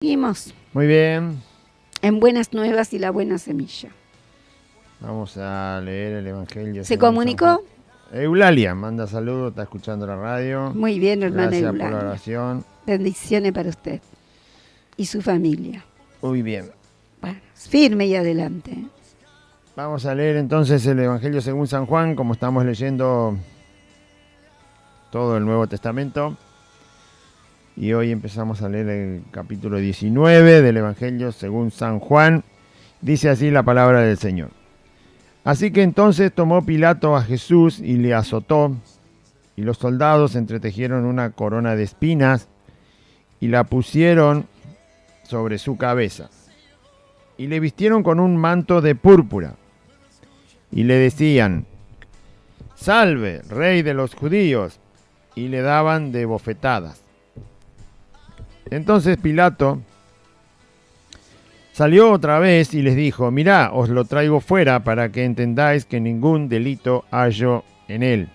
Seguimos Muy bien, en Buenas Nuevas y la Buena Semilla. vamos a leer el Evangelio ¿Se según San Juan. comunicó? Eulalia manda saludos, está escuchando la radio. Muy bien, hermana Gracias por la Eulalia. oración. Bendiciones para usted y su familia. Muy bien. Bueno, firme y adelante. Vamos a leer entonces el Evangelio según San Juan, como estamos leyendo todo el Nuevo Testamento. Y hoy empezamos a leer el capítulo 19 del Evangelio según San Juan. Dice así la palabra del Señor. Así que entonces tomó Pilato a Jesús y le azotó, y los soldados entretejieron una corona de espinas y la pusieron sobre su cabeza, y le vistieron con un manto de púrpura, y le decían: «Salve, rey de los judíos», y le daban de bofetadas. Entonces Pilato salió otra vez y les dijo: «Mirá, os lo traigo fuera para que entendáis que ningún delito hallo en él».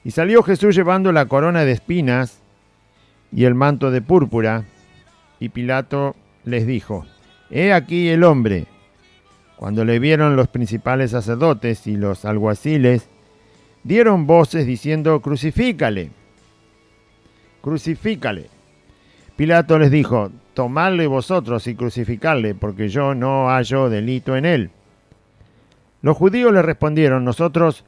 Y salió Jesús llevando la corona de espinas y el manto de púrpura, y Pilato les dijo: «He aquí el hombre». Cuando le vieron los principales sacerdotes y los alguaciles, dieron voces diciendo: «Crucifícale, crucifícale». Pilato les dijo: «Tomadle vosotros y crucificadle, porque yo no hallo delito en él». Los judíos le respondieron: «Nosotros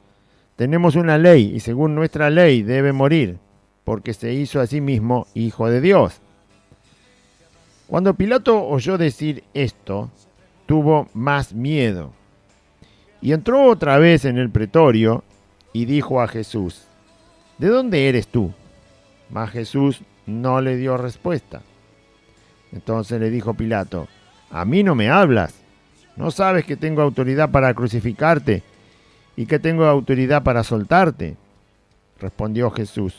tenemos una ley, y según nuestra ley debe morir, porque se hizo a sí mismo hijo de Dios». Cuando Pilato oyó decir esto, tuvo más miedo, y entró otra vez en el pretorio, y dijo a Jesús: «¿De dónde eres tú?». Mas Jesús no le dio respuesta. Entonces le dijo Pilato: «¿A mí no me hablas? ¿No sabes que tengo autoridad para crucificarte y que tengo autoridad para soltarte?». Respondió Jesús: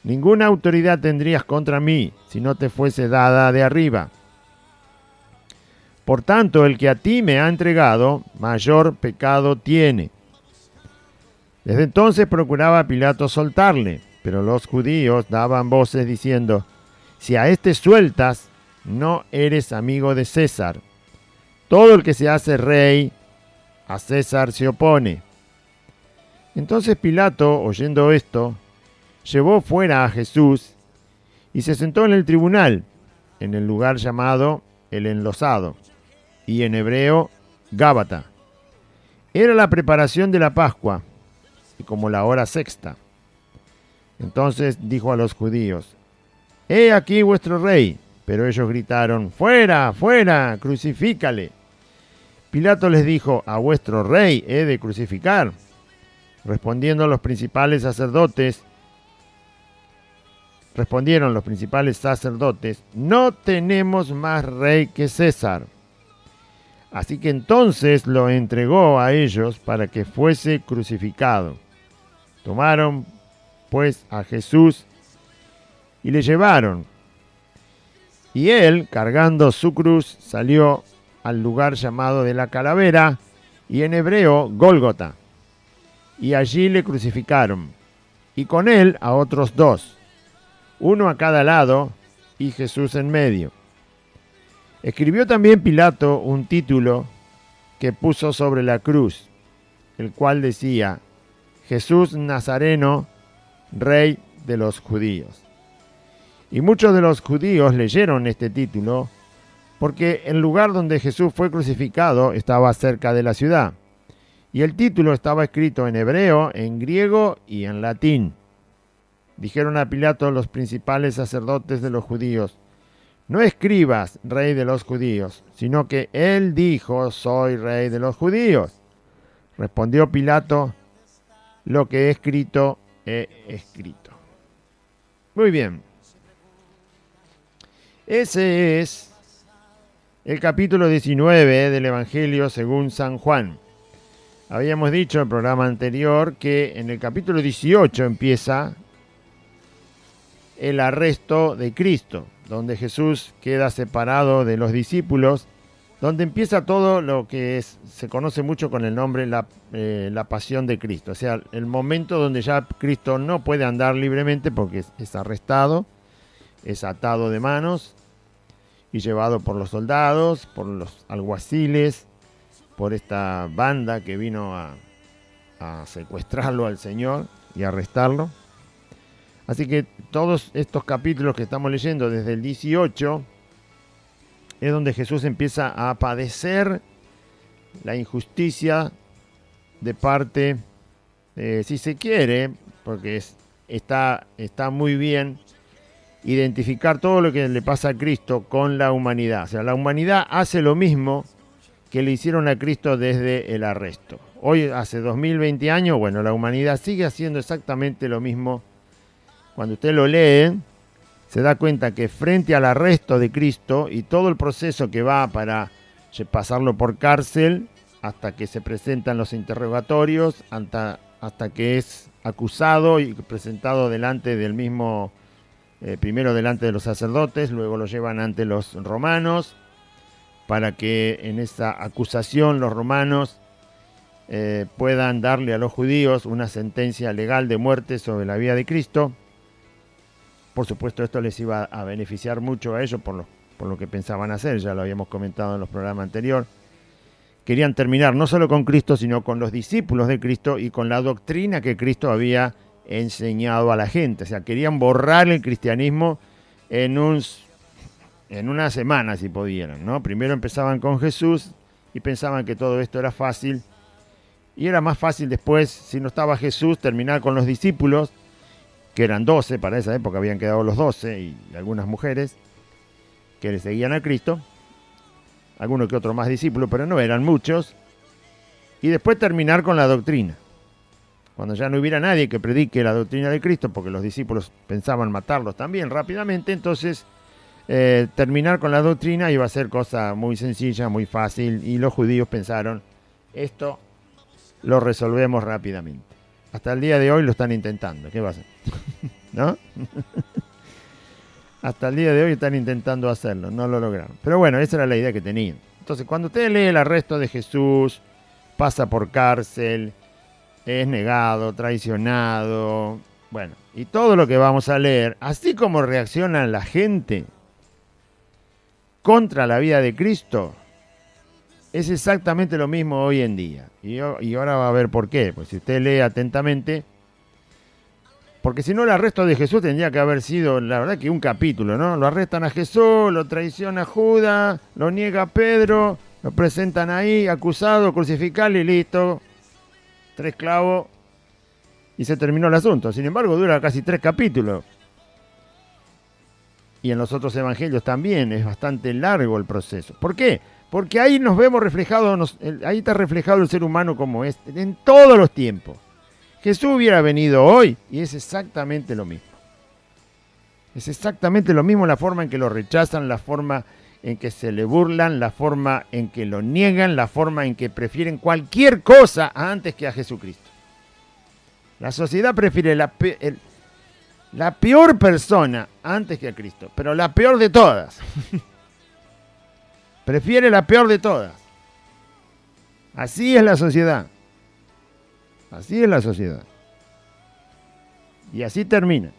«Ninguna autoridad tendrías contra mí si no te fuese dada de arriba. Por tanto, el que a ti me ha entregado, mayor pecado tiene». Desde entonces procuraba Pilato soltarle, pero los judíos daban voces diciendo: «Si a este sueltas, no eres amigo de César. Todo el que se hace rey, a César se opone». Entonces Pilato, oyendo esto, llevó fuera a Jesús y se sentó en el tribunal, en el lugar llamado el Enlosado, y en hebreo Gábata. Era la preparación de la Pascua, y como la hora sexta. Entonces dijo a los judíos: «He aquí vuestro rey». Pero ellos gritaron: «¡Fuera, fuera! ¡Crucifícale!». Pilato les dijo: «¿A vuestro rey he de crucificar?». Respondieron los principales sacerdotes: «No tenemos más rey que César». Así que entonces lo entregó a ellos para que fuese crucificado. Tomaron pues a Jesús y le llevaron. Y él, cargando su cruz, salió al lugar llamado de la Calavera, y en hebreo Gólgota. Y allí le crucificaron, y con él a otros dos, uno a cada lado, y Jesús en medio. Escribió también Pilato un título que puso sobre la cruz, el cual decía: «Jesús Nazareno, Rey de los Judíos». Y muchos de los judíos leyeron este título porque el lugar donde Jesús fue crucificado estaba cerca de la ciudad. Y el título estaba escrito en hebreo, en griego y en latín. Dijeron a Pilato los principales sacerdotes de los judíos: «No escribas rey de los judíos, sino que él dijo: soy rey de los judíos». Respondió Pilato: «Lo que he escrito, he escrito». Muy bien. Ese es el capítulo 19 del Evangelio según San Juan. Habíamos dicho en el programa anterior que en el capítulo 18 empieza el arresto de Cristo, donde Jesús queda separado de los discípulos, donde empieza todo lo que se conoce mucho con el nombre la pasión de Cristo. O sea, el momento donde ya Cristo no puede andar libremente porque es arrestado, es atado de manos y llevado por los soldados, por los alguaciles, por esta banda que vino a secuestrarlo al Señor y arrestarlo. Así que todos estos capítulos que estamos leyendo desde el 18 es donde Jesús empieza a padecer la injusticia de parte, si se quiere, porque está muy bien identificar todo lo que le pasa a Cristo con la humanidad. O sea, la humanidad hace lo mismo que le hicieron a Cristo desde el arresto. Hoy, hace 2020 años, bueno, la humanidad sigue haciendo exactamente lo mismo. Cuando usted lo lee, se da cuenta que frente al arresto de Cristo y todo el proceso que va para pasarlo por cárcel, hasta que se presentan los interrogatorios, hasta que es acusado y presentado delante del mismo, primero delante de los sacerdotes, luego lo llevan ante los romanos, para que en esa acusación los romanos puedan darle a los judíos una sentencia legal de muerte sobre la vida de Cristo. Por supuesto, esto les iba a beneficiar mucho a ellos por lo que pensaban hacer, ya lo habíamos comentado en los programas anteriores. Querían terminar no solo con Cristo, sino con los discípulos de Cristo y con la doctrina que Cristo había enseñado a la gente. O sea, querían borrar el cristianismo en una semana, si pudieran, ¿no? Primero empezaban con Jesús y pensaban que todo esto era fácil. Y era más fácil después, si no estaba Jesús, terminar con los discípulos, que eran 12, para esa época habían quedado los 12 y algunas mujeres que le seguían a Cristo. Algunos que otros más discípulos, pero no eran muchos. Y después terminar con la doctrina. Cuando ya no hubiera nadie que predique la doctrina de Cristo, porque los discípulos pensaban matarlos también rápidamente, entonces terminar con la doctrina iba a ser cosa muy sencilla, muy fácil, y los judíos pensaron, esto lo resolvemos rápidamente. Hasta el día de hoy lo están intentando, ¿qué va a hacer? ¿No? Hasta el día de hoy están intentando hacerlo, no lo lograron. Pero bueno, esa era la idea que tenían. Entonces, cuando usted lee el arresto de Jesús, pasa por cárcel, es negado, traicionado, bueno, y todo lo que vamos a leer, así como reacciona la gente contra la vida de Cristo, es exactamente lo mismo hoy en día. Y ahora va a ver por qué. Pues si usted lee atentamente, porque si no el arresto de Jesús tendría que haber sido, la verdad, que un capítulo, ¿no? Lo arrestan a Jesús, lo traiciona Judas, lo niega Pedro, lo presentan ahí, acusado, crucificado y listo. 3 clavos y se terminó el asunto. Sin embargo, dura casi 3 capítulos. Y en los otros evangelios también es bastante largo el proceso. ¿Por qué? Porque ahí nos vemos reflejados, ahí está reflejado el ser humano como es, en todos los tiempos. Jesús hubiera venido hoy y es exactamente lo mismo. Es exactamente lo mismo la forma en que lo rechazan, la forma en que se le burlan, la forma en que lo niegan, la forma en que prefieren cualquier cosa antes que a Jesucristo. La sociedad prefiere la peor persona antes que a Cristo, pero la peor de todas. Prefiere la peor de todas. Así es la sociedad. Así es la sociedad. Y así termina.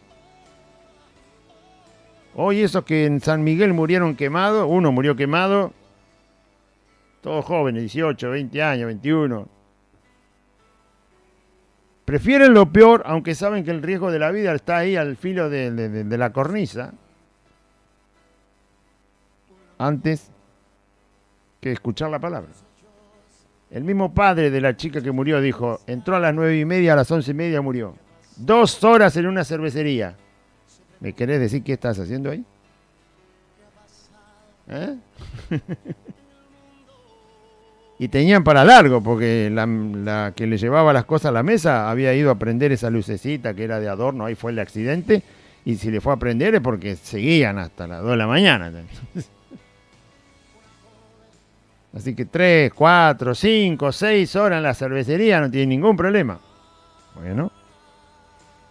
Hoy esos que en San Miguel murieron quemados, uno murió quemado, todos jóvenes, 18, 20 años, 21. Prefieren lo peor, aunque saben que el riesgo de la vida está ahí al filo de la cornisa, antes que escuchar la palabra. El mismo padre de la chica que murió dijo, entró a las 9:30, a las 11:30 murió. 2 horas en una cervecería. ¿Me querés decir qué estás haciendo ahí? ¿Eh? Y tenían para largo, porque la que le llevaba las cosas a la mesa había ido a prender esa lucecita que era de adorno, ahí fue el accidente, y si le fue a prender es porque seguían hasta las 2 de la mañana. Así que 3, 4, 5, 6 horas en la cervecería no tiene ningún problema. Bueno,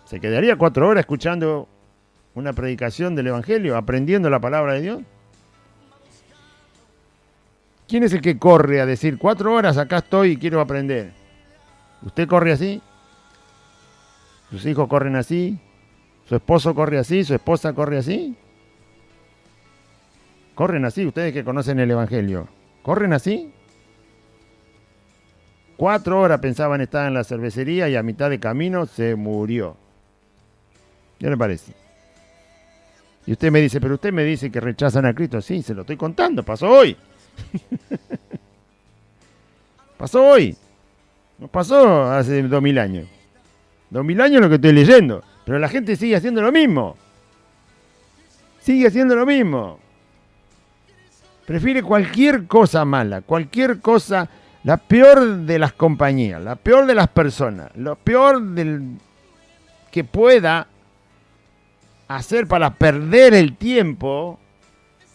¿se quedaría 4 horas escuchando una predicación del Evangelio, aprendiendo la palabra de Dios? ¿Quién es el que corre a decir 4 horas acá estoy y quiero aprender? ¿Usted corre así? ¿Sus hijos corren así? ¿Su esposo corre así? ¿Su esposa corre así? ¿Corren así? Ustedes que conocen el Evangelio, ¿corren así? 4 horas pensaban estar en la cervecería y a mitad de camino se murió. ¿Qué le parece? Y usted me dice, pero usted me dice que rechazan a Cristo. Sí, se lo estoy contando, pasó hoy. Pasó hoy. No pasó hace 2000 años. 2000 años es lo que estoy leyendo. Pero la gente sigue haciendo lo mismo. Sigue haciendo lo mismo. Prefiere cualquier cosa mala, cualquier cosa, la peor de las compañías, la peor de las personas, lo peor que pueda hacer para perder el tiempo,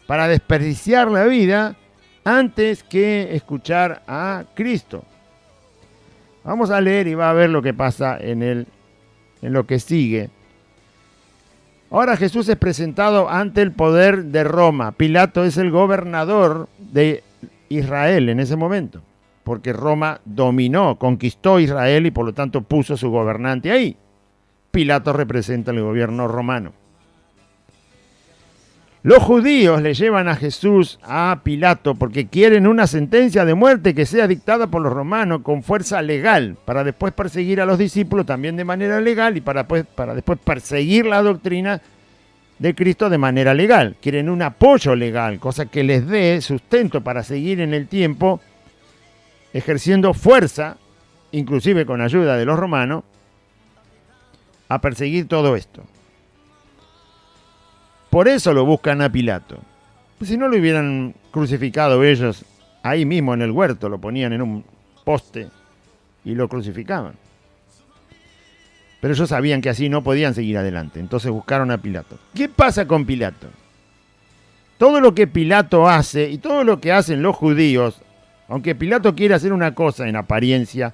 para desperdiciar la vida, antes que escuchar a Cristo. Vamos a leer y va a ver lo que pasa en lo que sigue. Ahora Jesús es presentado ante el poder de Roma. Pilato es el gobernador de Israel en ese momento, porque Roma dominó, conquistó Israel y por lo tanto puso su gobernante ahí. Pilato representa el gobierno romano. Los judíos le llevan a Jesús a Pilato porque quieren una sentencia de muerte que sea dictada por los romanos con fuerza legal, para después perseguir a los discípulos también de manera legal y para después perseguir la doctrina de Cristo de manera legal. Quieren un apoyo legal, cosa que les dé sustento para seguir en el tiempo ejerciendo fuerza, inclusive con ayuda de los romanos, a perseguir todo esto. Por eso lo buscan a Pilato. Pues si no lo hubieran crucificado ellos ahí mismo en el huerto, lo ponían en un poste y lo crucificaban. Pero ellos sabían que así no podían seguir adelante, entonces buscaron a Pilato. ¿Qué pasa con Pilato? Todo lo que Pilato hace y todo lo que hacen los judíos, aunque Pilato quiere hacer una cosa en apariencia,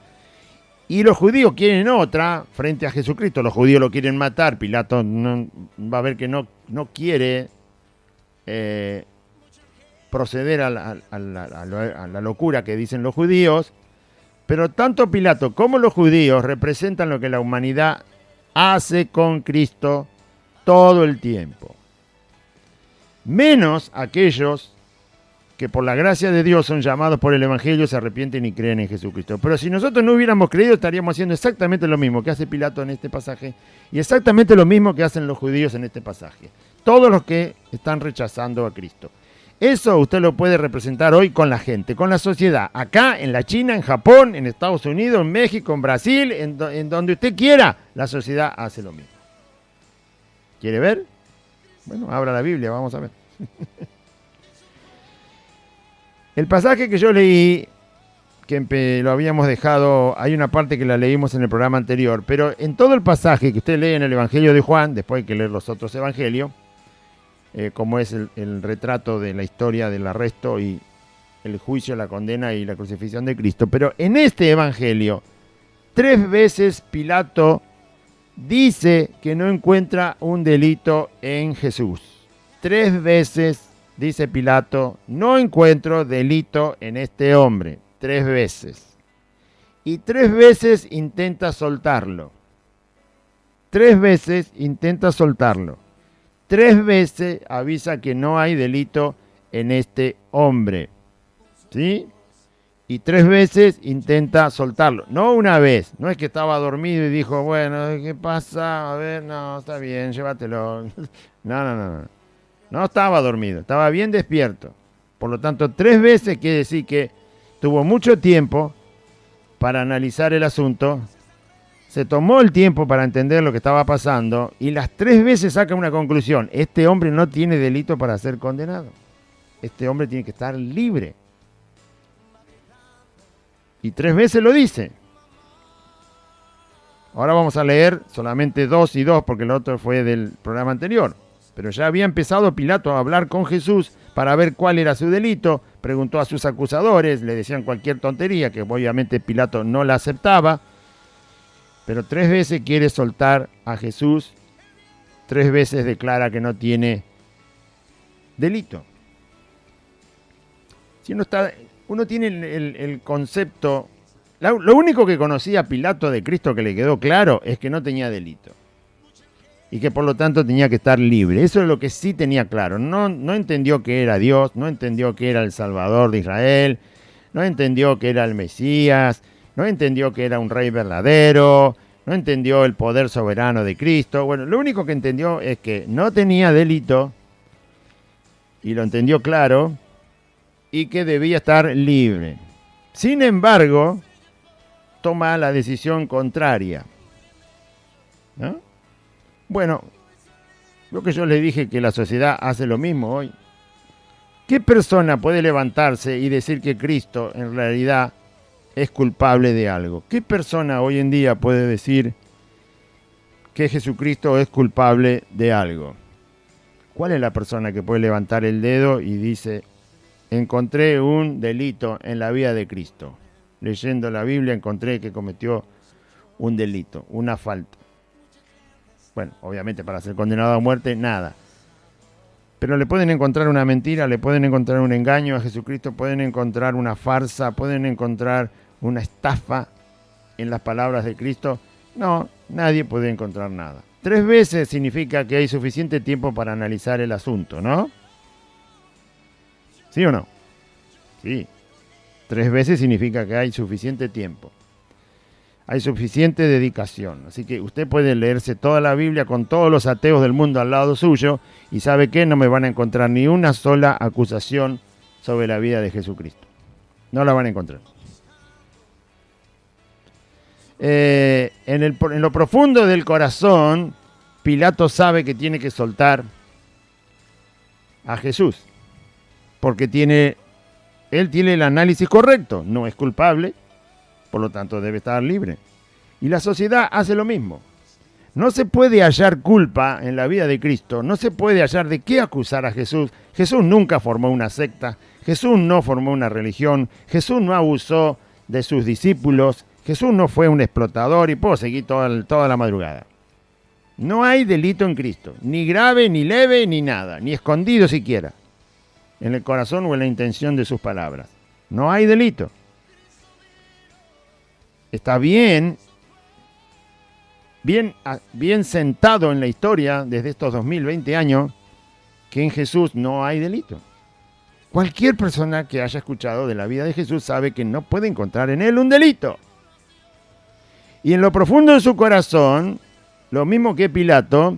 y los judíos quieren otra frente a Jesucristo. Los judíos lo quieren matar. Pilato va a ver que no quiere proceder a la locura que dicen los judíos. Pero tanto Pilato como los judíos representan lo que la humanidad hace con Cristo todo el tiempo. Menos aquellos que por la gracia de Dios son llamados por el Evangelio, se arrepienten y creen en Jesucristo. Pero si nosotros no hubiéramos creído, estaríamos haciendo exactamente lo mismo que hace Pilato en este pasaje y exactamente lo mismo que hacen los judíos en este pasaje. Todos los que están rechazando a Cristo. Eso usted lo puede representar hoy con la gente, con la sociedad. Acá, en la China, en Japón, en Estados Unidos, en México, en Brasil, en donde usted quiera, la sociedad hace lo mismo. ¿Quiere ver? Bueno, abra la Biblia, vamos a ver. El pasaje que yo leí, que lo habíamos dejado, hay una parte que la leímos en el programa anterior, pero en todo el pasaje que usted lee en el Evangelio de Juan, después hay que leer los otros evangelios, como es el retrato de la historia del arresto y el juicio, la condena y la crucifixión de Cristo, pero en este evangelio, 3 veces Pilato dice que no encuentra un delito en Jesús. 3 veces dice Pilato, no encuentro delito en este hombre. 3 veces. Y 3 veces intenta soltarlo. 3 veces intenta soltarlo. 3 veces avisa que no hay delito en este hombre. ¿Sí? Y 3 veces intenta soltarlo. No una vez. No es que estaba dormido y dijo, bueno, ¿qué pasa? A ver, no, está bien, llévatelo. No. No estaba dormido, estaba bien despierto. Por lo tanto, 3 veces quiere decir que tuvo mucho tiempo para analizar el asunto, se tomó el tiempo para entender lo que estaba pasando y las 3 veces saca una conclusión. Este hombre no tiene delito para ser condenado. Este hombre tiene que estar libre. Y 3 veces lo dice. Ahora vamos a leer solamente 2 y 2 porque el otro fue del programa anterior. Pero ya había empezado Pilato a hablar con Jesús para ver cuál era su delito. Preguntó a sus acusadores, le decían cualquier tontería, que obviamente Pilato no la aceptaba. Pero 3 veces quiere soltar a Jesús, 3 veces declara que no tiene delito. Si uno tiene el concepto, lo único que conocía Pilato de Cristo que le quedó claro es que no tenía delito. y que por lo tanto tenía que estar libre. Eso es lo que sí tenía claro. No entendió que era Dios, no entendió que era el Salvador de Israel, no entendió que era el Mesías, no entendió que era un rey verdadero, no entendió el poder soberano de Cristo. Bueno, lo único que entendió es que no tenía delito, y lo entendió claro, y que debía estar libre. Sin embargo, toma la decisión contraria, ¿no? Bueno, lo que yo le dije que la sociedad hace lo mismo hoy. ¿Qué persona puede levantarse y decir que Cristo en realidad es culpable de algo? ¿Qué persona hoy en día puede decir que Jesucristo es culpable de algo? ¿Cuál es la persona que puede levantar el dedo y dice, encontré un delito en la vida de Cristo? Leyendo la Biblia encontré que cometió un delito, una falta. Bueno, obviamente para ser condenado a muerte, nada. Pero le pueden encontrar una mentira, le pueden encontrar un engaño a Jesucristo, pueden encontrar una farsa, pueden encontrar una estafa en las palabras de Cristo. No, nadie puede encontrar nada. 3 veces significa que hay suficiente tiempo para analizar el asunto, ¿no? ¿Sí o no? Sí. 3 veces significa que hay suficiente tiempo. Hay suficiente dedicación. Así que usted puede leerse toda la Biblia con todos los ateos del mundo al lado suyo y ¿sabe qué? No me van a encontrar ni una sola acusación sobre la vida de Jesucristo. No la van a encontrar. En lo profundo del corazón, Pilato sabe que tiene que soltar a Jesús. Porque él tiene el análisis correcto. No es culpable. Por lo tanto, debe estar libre. Y la sociedad hace lo mismo. No se puede hallar culpa en la vida de Cristo. No se puede hallar de qué acusar a Jesús. Jesús nunca formó una secta. Jesús no formó una religión. Jesús no abusó de sus discípulos. Jesús no fue un explotador. Y puedo seguir toda la madrugada. No hay delito en Cristo. Ni grave, ni leve, ni nada. Ni escondido siquiera. En el corazón o en la intención de sus palabras. No hay delito. Está bien sentado en la historia desde estos 2020 años que en Jesús no hay delito. Cualquier persona que haya escuchado de la vida de Jesús sabe que no puede encontrar en él un delito. Y en lo profundo de su corazón, lo mismo que Pilato,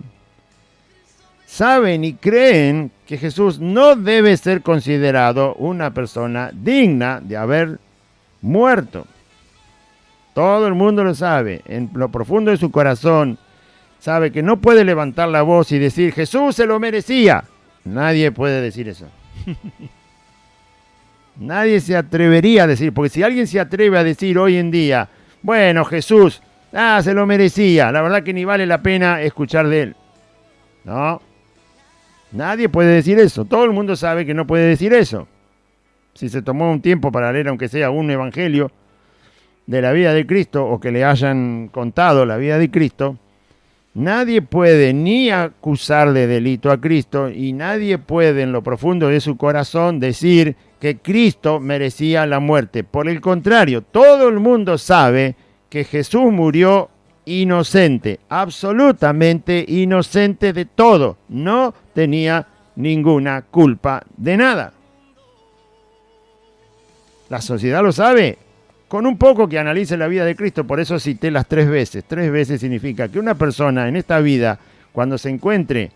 saben y creen que Jesús no debe ser considerado una persona digna de haber muerto. Todo el mundo lo sabe, en lo profundo de su corazón, sabe que no puede levantar la voz y decir, Jesús se lo merecía. Nadie puede decir eso. Nadie se atrevería a decir, porque si alguien se atreve a decir hoy en día, bueno, Jesús, se lo merecía, la verdad que ni vale la pena escuchar de él. No, nadie puede decir eso, todo el mundo sabe que no puede decir eso. Si se tomó un tiempo para leer, aunque sea un evangelio, de la vida de Cristo o que le hayan contado la vida de Cristo, nadie puede ni acusar de delito a Cristo y nadie puede en lo profundo de su corazón decir que Cristo merecía la muerte. Por el contrario, todo el mundo sabe que Jesús murió inocente, absolutamente inocente de todo. No tenía ninguna culpa de nada. La sociedad lo sabe. Con un poco que analice la vida de Cristo, por eso cité las 3 veces. 3 veces significa que una persona en esta vida, cuando se encuentre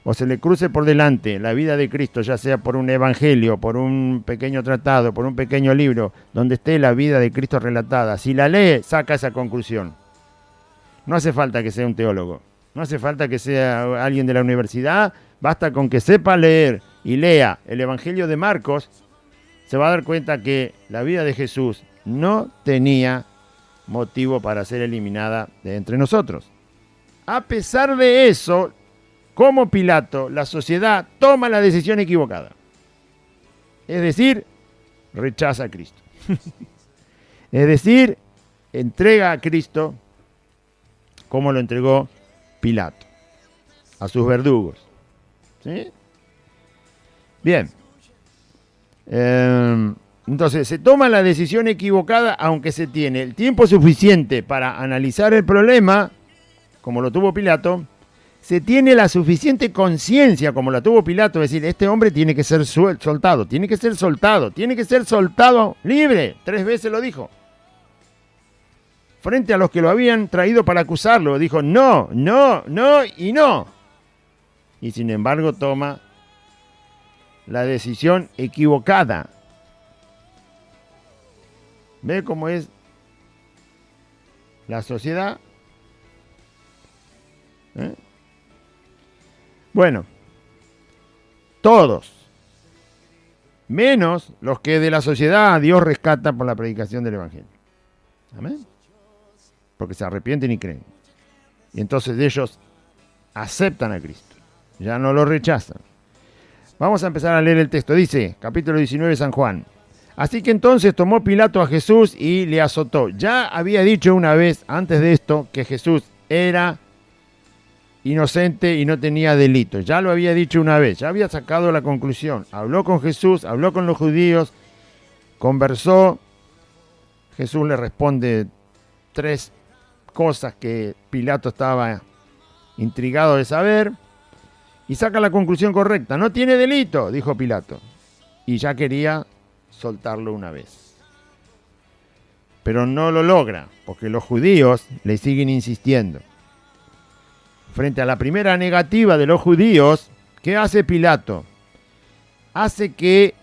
o se le cruce por delante la vida de Cristo, ya sea por un evangelio, por un pequeño tratado, por un pequeño libro, donde esté la vida de Cristo relatada, si la lee, saca esa conclusión. No hace falta que sea un teólogo, no hace falta que sea alguien de la universidad, basta con que sepa leer y lea el evangelio de Marcos, se va a dar cuenta que la vida de Jesús no tenía motivo para ser eliminada de entre nosotros. A pesar de eso, como Pilato, la sociedad toma la decisión equivocada. Es decir, rechaza a Cristo. Es decir, entrega a Cristo como lo entregó Pilato, a sus verdugos. ¿Sí? Bien. Entonces, se toma la decisión equivocada, aunque se tiene el tiempo suficiente para analizar el problema, como lo tuvo Pilato, se tiene la suficiente conciencia, como la tuvo Pilato, de decir, este hombre tiene que ser soltado, tiene que ser soltado, tiene que ser soltado libre. 3 veces lo dijo. Frente a los que lo habían traído para acusarlo, dijo, no, no, no y no. Y sin embargo toma la decisión equivocada. ¿Ve cómo es la sociedad? Bueno, todos, menos los que de la sociedad Dios rescata por la predicación del Evangelio. Amén. Porque se arrepienten y creen. Y entonces ellos aceptan a Cristo. Ya no lo rechazan. Vamos a empezar a leer el texto. Dice, capítulo 19 de San Juan. Así que entonces tomó Pilato a Jesús y le azotó. Ya había dicho una vez, antes de esto, que Jesús era inocente y no tenía delito. Ya lo había dicho una vez. Ya había sacado la conclusión. Habló con Jesús, habló con los judíos, conversó. Jesús le responde 3 cosas que Pilato estaba intrigado de saber y saca la conclusión correcta. No tiene delito, dijo Pilato. Y ya quería soltarlo una vez. Pero no lo logra, porque los judíos le siguen insistiendo. Frente a la primera negativa de los judíos, ¿qué hace Pilato? Hace que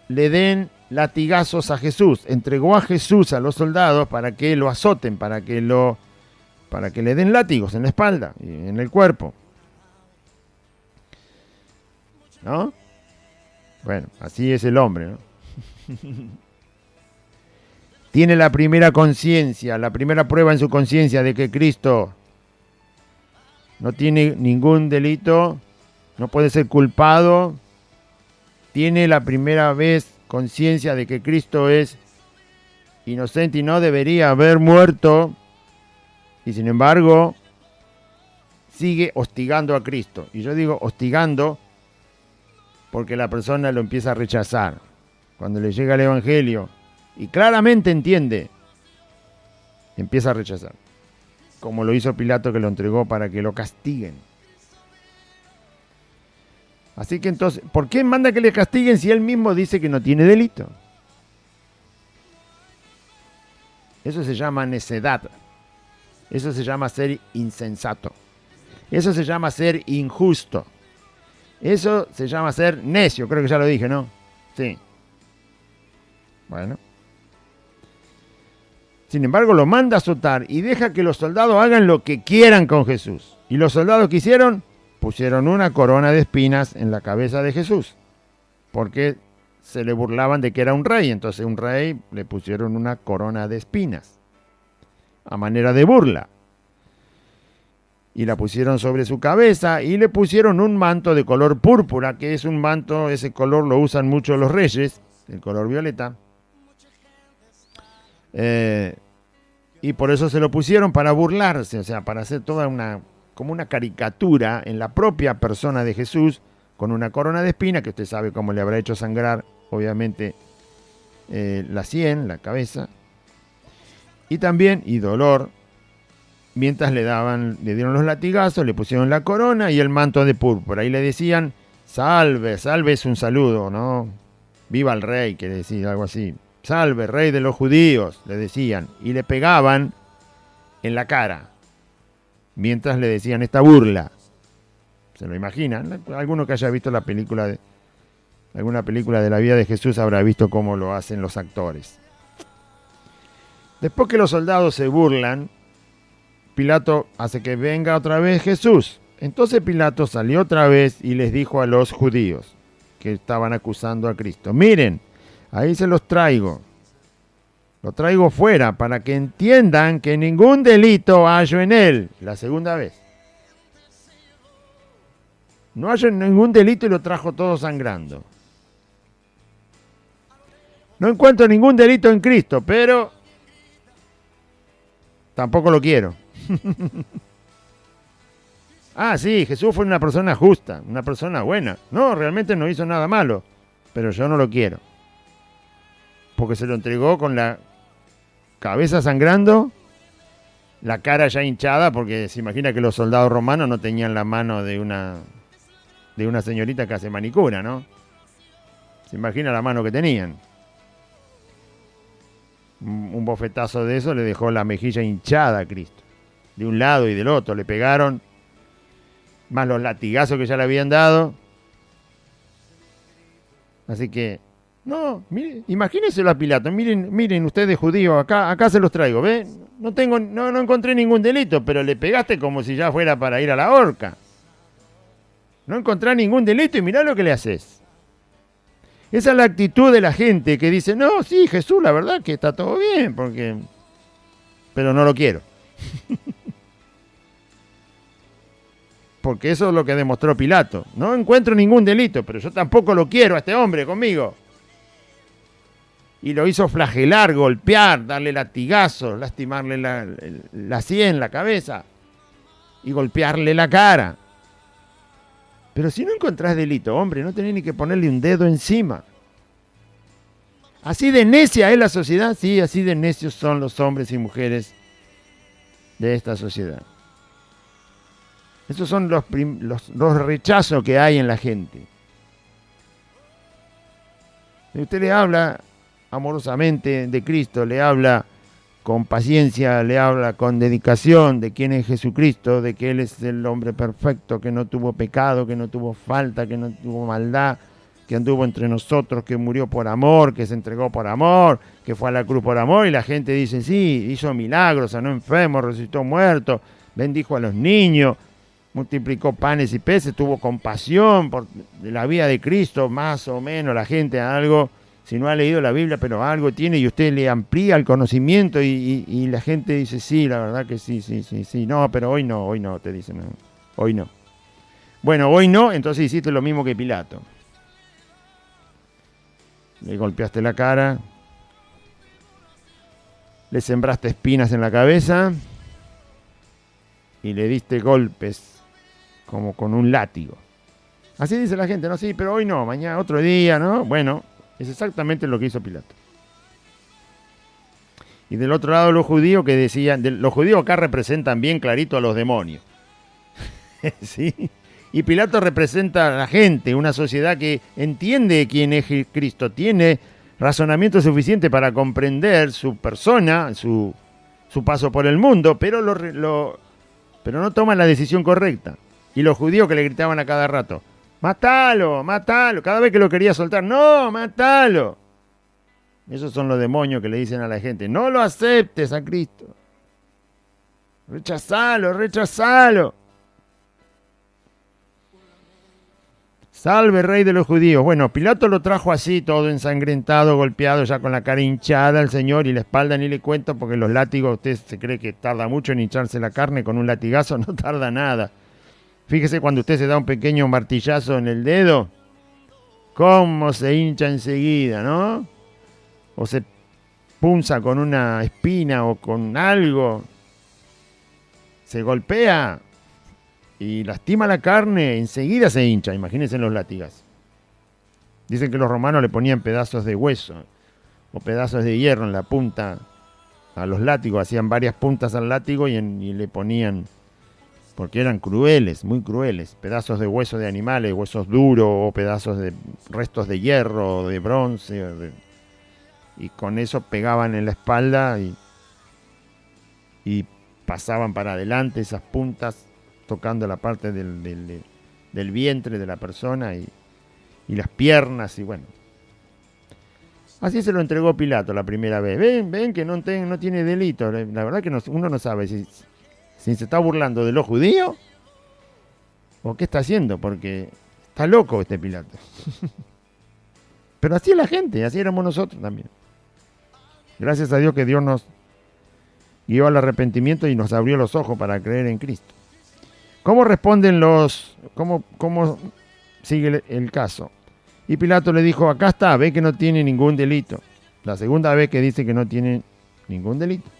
le den latigazos a Jesús. Entregó a Jesús a los soldados para que lo azoten, para que le den látigos en la espalda y en el cuerpo. ¿No? Bueno, así es el hombre, ¿no? Tiene la primera conciencia, la primera prueba en su conciencia de que Cristo no tiene ningún delito, no puede ser culpado. Tiene la primera vez conciencia de que Cristo es inocente y no debería haber muerto. Y sin embargo, sigue hostigando a Cristo. Y yo digo hostigando porque la persona lo empieza a rechazar. Cuando le llega el Evangelio y claramente entiende, empieza a rechazar. Como lo hizo Pilato, que lo entregó para que lo castiguen. Así que entonces, ¿por qué manda que le castiguen si él mismo dice que no tiene delito? Eso se llama necedad. Eso se llama ser insensato. Eso se llama ser injusto. Eso se llama ser necio. Creo que ya lo dije, ¿no? Sí. Bueno. Sin embargo, lo manda a azotar y deja que los soldados hagan lo que quieran con Jesús. ¿Y los soldados qué hicieron? Pusieron una corona de espinas en la cabeza de Jesús. Porque se le burlaban de que era un rey. Entonces un rey le pusieron una corona de espinas. A manera de burla. Y la pusieron sobre su cabeza y le pusieron un manto de color púrpura, que es un manto, ese color lo usan mucho los reyes, el color violeta. Y por eso se lo pusieron para burlarse, o sea, para hacer toda como una caricatura en la propia persona de Jesús, con una corona de espina, que usted sabe cómo le habrá hecho sangrar, obviamente, la sien, la cabeza, y también, y dolor, mientras le dieron los latigazos, le pusieron la corona y el manto de púrpura, y le decían, salve, salve es un saludo, ¿no? Viva el rey, quiere decir algo así. Salve, rey de los judíos, le decían, y le pegaban en la cara, mientras le decían esta burla. ¿Se lo imaginan? Alguno que haya visto alguna película de la vida de Jesús habrá visto cómo lo hacen los actores. Después que los soldados se burlan, Pilato hace que venga otra vez Jesús. Entonces Pilato salió otra vez y les dijo a los judíos que estaban acusando a Cristo, miren, ahí se los traigo. Lo traigo fuera para que entiendan que ningún delito hallo en él. La segunda vez. No hallo ningún delito y lo trajo todo sangrando. No encuentro ningún delito en Cristo, pero tampoco lo quiero. Ah, sí, Jesús fue una persona justa, una persona buena. No, realmente no hizo nada malo, pero yo no lo quiero. Porque se lo entregó con la cabeza sangrando la cara ya hinchada, porque se imagina que los soldados romanos no tenían la mano de una señorita que hace manicura, ¿no? Se imagina la mano que tenían. Un bofetazo de eso le dejó la mejilla hinchada a Cristo. De un lado y del otro le pegaron, más los latigazos que ya le habían dado. Así que, no, miren, imagínenselo a Pilato. Miren ustedes judíos, acá se los traigo, ¿ven? No encontré ningún delito, pero le pegaste como si ya fuera para ir a la horca. No encontrás ningún delito y mirá lo que le haces. Esa es la actitud de la gente que dice, no, sí, Jesús, la verdad que está todo bien, pero no lo quiero. Porque eso es lo que demostró Pilato. No encuentro ningún delito, pero yo tampoco lo quiero a este hombre conmigo. Y lo hizo flagelar, golpear, darle latigazos, lastimarle la sien, la cabeza y golpearle la cara. Pero si no encontrás delito, hombre, no tenés ni que ponerle un dedo encima. ¿Así de necia es la sociedad? Sí, así de necios son los hombres y mujeres de esta sociedad. Esos son los rechazos que hay en la gente. Si usted le habla amorosamente de Cristo, le habla con paciencia, le habla con dedicación de quién es Jesucristo, de que Él es el hombre perfecto, que no tuvo pecado, que no tuvo falta, que no tuvo maldad, que anduvo entre nosotros, que murió por amor, que se entregó por amor, que fue a la cruz por amor, y la gente dice, sí, hizo milagros, sanó enfermos, resucitó muertos, bendijo a los niños, multiplicó panes y peces, tuvo compasión por la vida de Cristo, más o menos la gente algo, si no ha leído la Biblia, pero algo tiene y usted le amplía el conocimiento y la gente dice, sí, la verdad que sí, no, pero hoy no, te dicen, no, hoy no. Bueno, hoy no, entonces hiciste lo mismo que Pilato. Le golpeaste la cara, le sembraste espinas en la cabeza y le diste golpes como con un látigo. Así dice la gente, no, sí, pero hoy no, mañana otro día, ¿no? Bueno, es exactamente lo que hizo Pilato. Y del otro lado los judíos que decían, los judíos acá representan bien clarito a los demonios. ¿Sí? Y Pilato representa a la gente, una sociedad que entiende quién es Cristo, tiene razonamiento suficiente para comprender su persona, su paso por el mundo, pero no toma la decisión correcta. Y los judíos que le gritaban a cada rato, ¡mátalo, mátalo! Cada vez que lo quería soltar, ¡no, mátalo! Esos son los demonios que le dicen a la gente, ¡no lo aceptes a Cristo! ¡Rechazalo, rechazalo! ¡Salve, rey de los judíos! Bueno, Pilato lo trajo así, todo ensangrentado, golpeado, ya con la cara hinchada al Señor y la espalda ni le cuento, porque los látigos, usted se cree que tarda mucho en hincharse la carne con un latigazo, no tarda nada. Fíjese cuando usted se da un pequeño martillazo en el dedo, cómo se hincha enseguida, ¿no? O se punza con una espina o con algo, se golpea y lastima la carne, enseguida se hincha, imagínense en los látigos. Dicen que los romanos le ponían pedazos de hueso o pedazos de hierro en la punta a los látigos, hacían varias puntas al látigo y le ponían, porque eran crueles, muy crueles, pedazos de hueso de animales, huesos duros o pedazos de restos de hierro o de bronce, y con eso pegaban en la espalda y pasaban para adelante esas puntas, tocando la parte del vientre de la persona y las piernas, y bueno. Así se lo entregó Pilato la primera vez. Ven que no tiene delito. La verdad que uno no sabe si se está burlando de los judíos o qué está haciendo, porque está loco este Pilato. Pero así es la gente, así éramos nosotros también. Gracias a Dios que Dios nos guió al arrepentimiento y nos abrió los ojos para creer en Cristo. ¿Cómo responden cómo sigue el caso? Y Pilato le dijo, acá está, ve que no tiene ningún delito. La segunda vez que dice que no tiene ningún delito.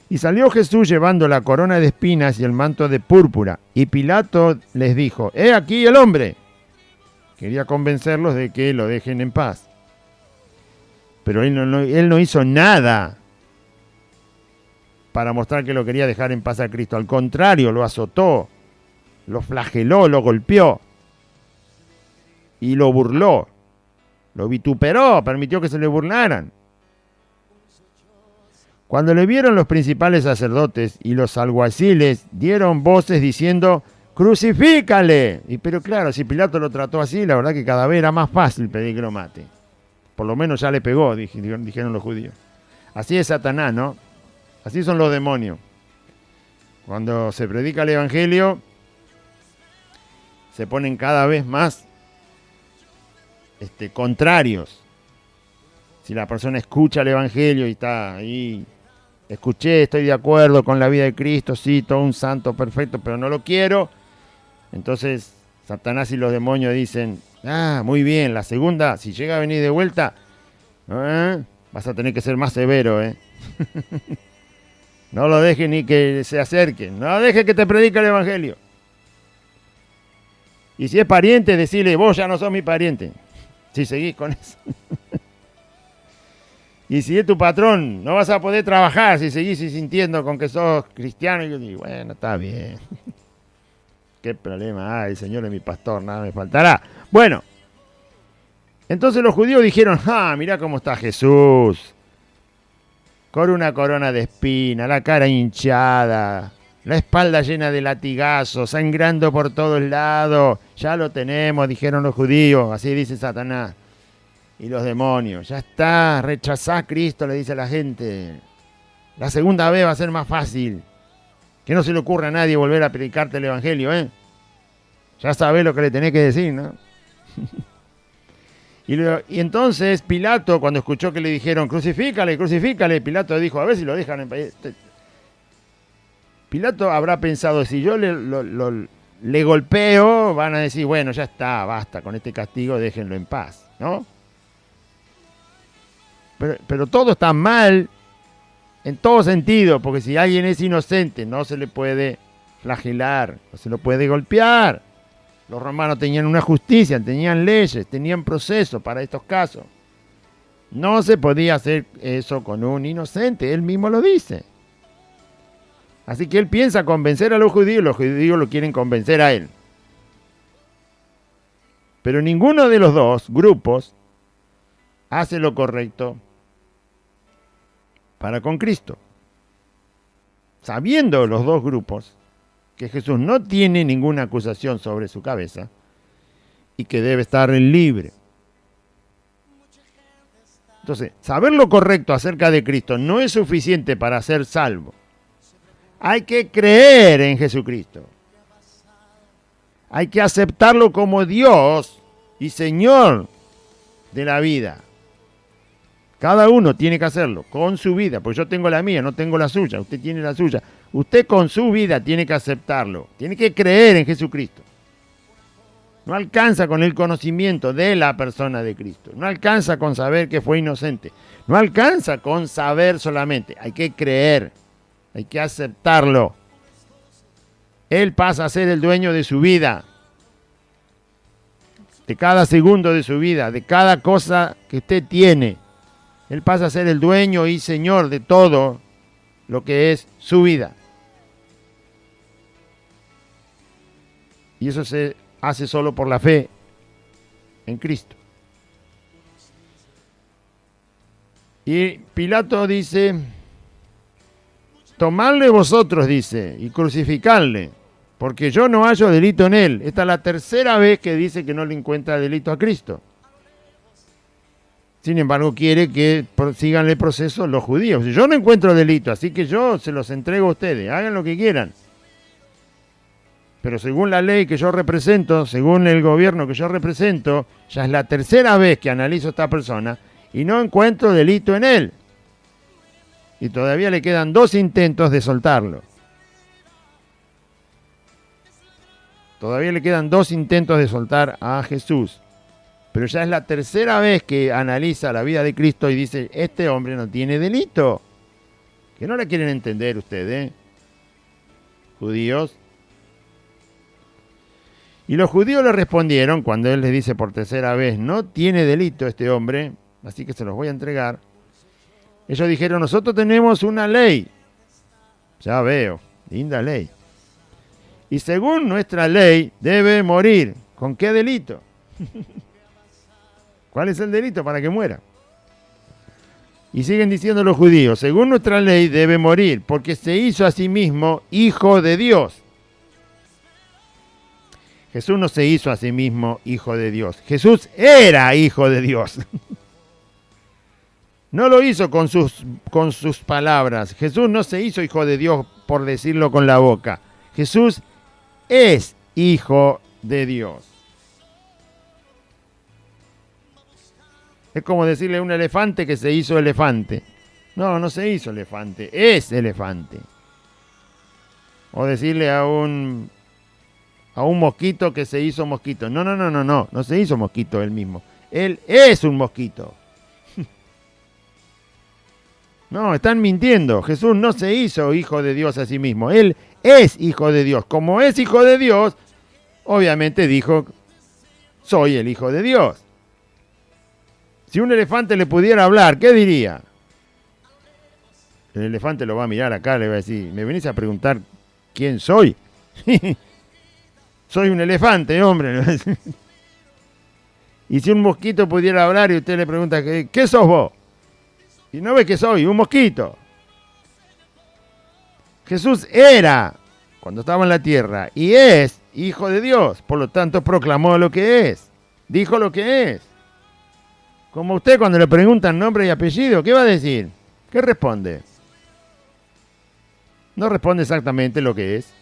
Y salió Jesús llevando la corona de espinas y el manto de púrpura. Y Pilato les dijo, ¡he aquí el hombre! Quería convencerlos de que lo dejen en paz. Pero él no hizo nada. para mostrar que lo quería dejar en paz a Cristo. Al contrario, lo azotó, lo flageló, lo golpeó y lo burló, lo vituperó, permitió que se le burlaran. Cuando le vieron los principales sacerdotes y los alguaciles, dieron voces diciendo: ¡crucifícale! Pero claro, si Pilato lo trató así, la verdad que cada vez era más fácil pedir que lo mate. Por lo menos ya le pegó, dijeron los judíos. Así es Satanás, ¿no? Así son los demonios. Cuando se predica el evangelio, se ponen cada vez más contrarios. Si la persona escucha el evangelio y está ahí, escuché, estoy de acuerdo con la vida de Cristo, sí, todo un santo perfecto, pero no lo quiero. Entonces Satanás y los demonios dicen: muy bien, la segunda, si llega a venir de vuelta, vas a tener que ser más severo, No lo dejes ni que se acerque, no dejes que te predique el evangelio. Y si es pariente, decirle: vos ya no sos mi pariente, si seguís con eso. Y si es tu patrón, no vas a poder trabajar si seguís sintiendo con que sos cristiano. Y yo digo: bueno, está bien. ¿Qué problema hay? El Señor es mi pastor, nada me faltará. Bueno, entonces los judíos dijeron: mirá cómo está Jesús, con una corona de espina, la cara hinchada, la espalda llena de latigazos, sangrando por todos lados. Ya lo tenemos, dijeron los judíos, así dice Satanás. Y los demonios: ya está, rechazá a Cristo, le dice a la gente. La segunda vez va a ser más fácil. Que no se le ocurra a nadie volver a predicarte el evangelio, Ya sabés lo que le tenés que decir, ¿no? Y entonces Pilato, cuando escuchó que le dijeron: crucifícale, crucifícale, Pilato dijo: a ver si lo dejan en paz. Pilato habrá pensado: si yo le golpeo, van a decir: bueno, ya está, basta, con este castigo déjenlo en paz, ¿no? Pero todo está mal en todo sentido, porque si alguien es inocente no se le puede flagelar, no se lo puede golpear. Los romanos tenían una justicia, tenían leyes, tenían procesos para estos casos. No se podía hacer eso con un inocente, él mismo lo dice. Así que él piensa convencer a los judíos lo quieren convencer a él. Pero ninguno de los dos grupos hace lo correcto para con Cristo. Sabiendo los dos grupos que Jesús no tiene ninguna acusación sobre su cabeza y que debe estar libre. Entonces, saber lo correcto acerca de Cristo no es suficiente para ser salvo. Hay que creer en Jesucristo. Hay que aceptarlo como Dios y Señor de la vida. Cada uno tiene que hacerlo con su vida, porque yo tengo la mía, no tengo la suya, usted tiene la suya. Usted con su vida tiene que aceptarlo, tiene que creer en Jesucristo. No alcanza con el conocimiento de la persona de Cristo, no alcanza con saber que fue inocente, no alcanza con saber solamente, hay que creer, hay que aceptarlo. Él pasa a ser el dueño de su vida, de cada segundo de su vida, de cada cosa que usted tiene. Él pasa a ser el dueño y señor de todo lo que es su vida. Y eso se hace solo por la fe en Cristo. Y Pilato dice: tomadle vosotros, dice, y crucificadle, porque yo no hallo delito en él. Esta es la tercera vez que dice que no le encuentra delito a Cristo. Sin embargo, quiere que sigan el proceso los judíos. Yo no encuentro delito, así que yo se los entrego a ustedes. Hagan lo que quieran. Pero según la ley que yo represento, según el gobierno que yo represento, ya es la tercera vez que analizo a esta persona y no encuentro delito en él. Y todavía le quedan 2 intentos de soltarlo. Todavía le quedan 2 intentos de soltar a Jesús. Pero ya es la tercera vez que analiza la vida de Cristo y dice: este hombre no tiene delito. Que no la quieren entender ustedes, judíos. Y los judíos le respondieron, cuando él les dice por tercera vez: no tiene delito este hombre, así que se los voy a entregar. Ellos dijeron: nosotros tenemos una ley Ya veo, linda ley. Y según nuestra ley, debe morir. ¿Con qué delito? ¿Cuál es el delito para que muera? Y siguen diciendo los judíos, según nuestra ley debe morir, porque se hizo a sí mismo hijo de Dios. Jesús no se hizo a sí mismo hijo de Dios. Jesús era hijo de Dios. No lo hizo con sus palabras. Jesús no se hizo hijo de Dios por decirlo con la boca. Jesús es hijo de Dios. Es como decirle a un elefante que se hizo elefante. No, no se hizo elefante, es elefante. O decirle a un mosquito que se hizo mosquito. No se hizo mosquito él mismo. Él es un mosquito. No, están mintiendo. Jesús no se hizo hijo de Dios a sí mismo. Él es hijo de Dios. Como es hijo de Dios, obviamente dijo, soy el hijo de Dios. Si un elefante le pudiera hablar, ¿qué diría? El elefante lo va a mirar acá, le va a decir, ¿me venís a preguntar quién soy? Soy un elefante, hombre. Y si un mosquito pudiera hablar y usted le pregunta, ¿qué sos vos? Y no ve que soy un mosquito. Jesús era, cuando estaba en la tierra, y es hijo de Dios. Por lo tanto, proclamó lo que es. Dijo lo que es. Como usted cuando le preguntan nombre y apellido, ¿qué va a decir? ¿Qué responde? No responde exactamente lo que es.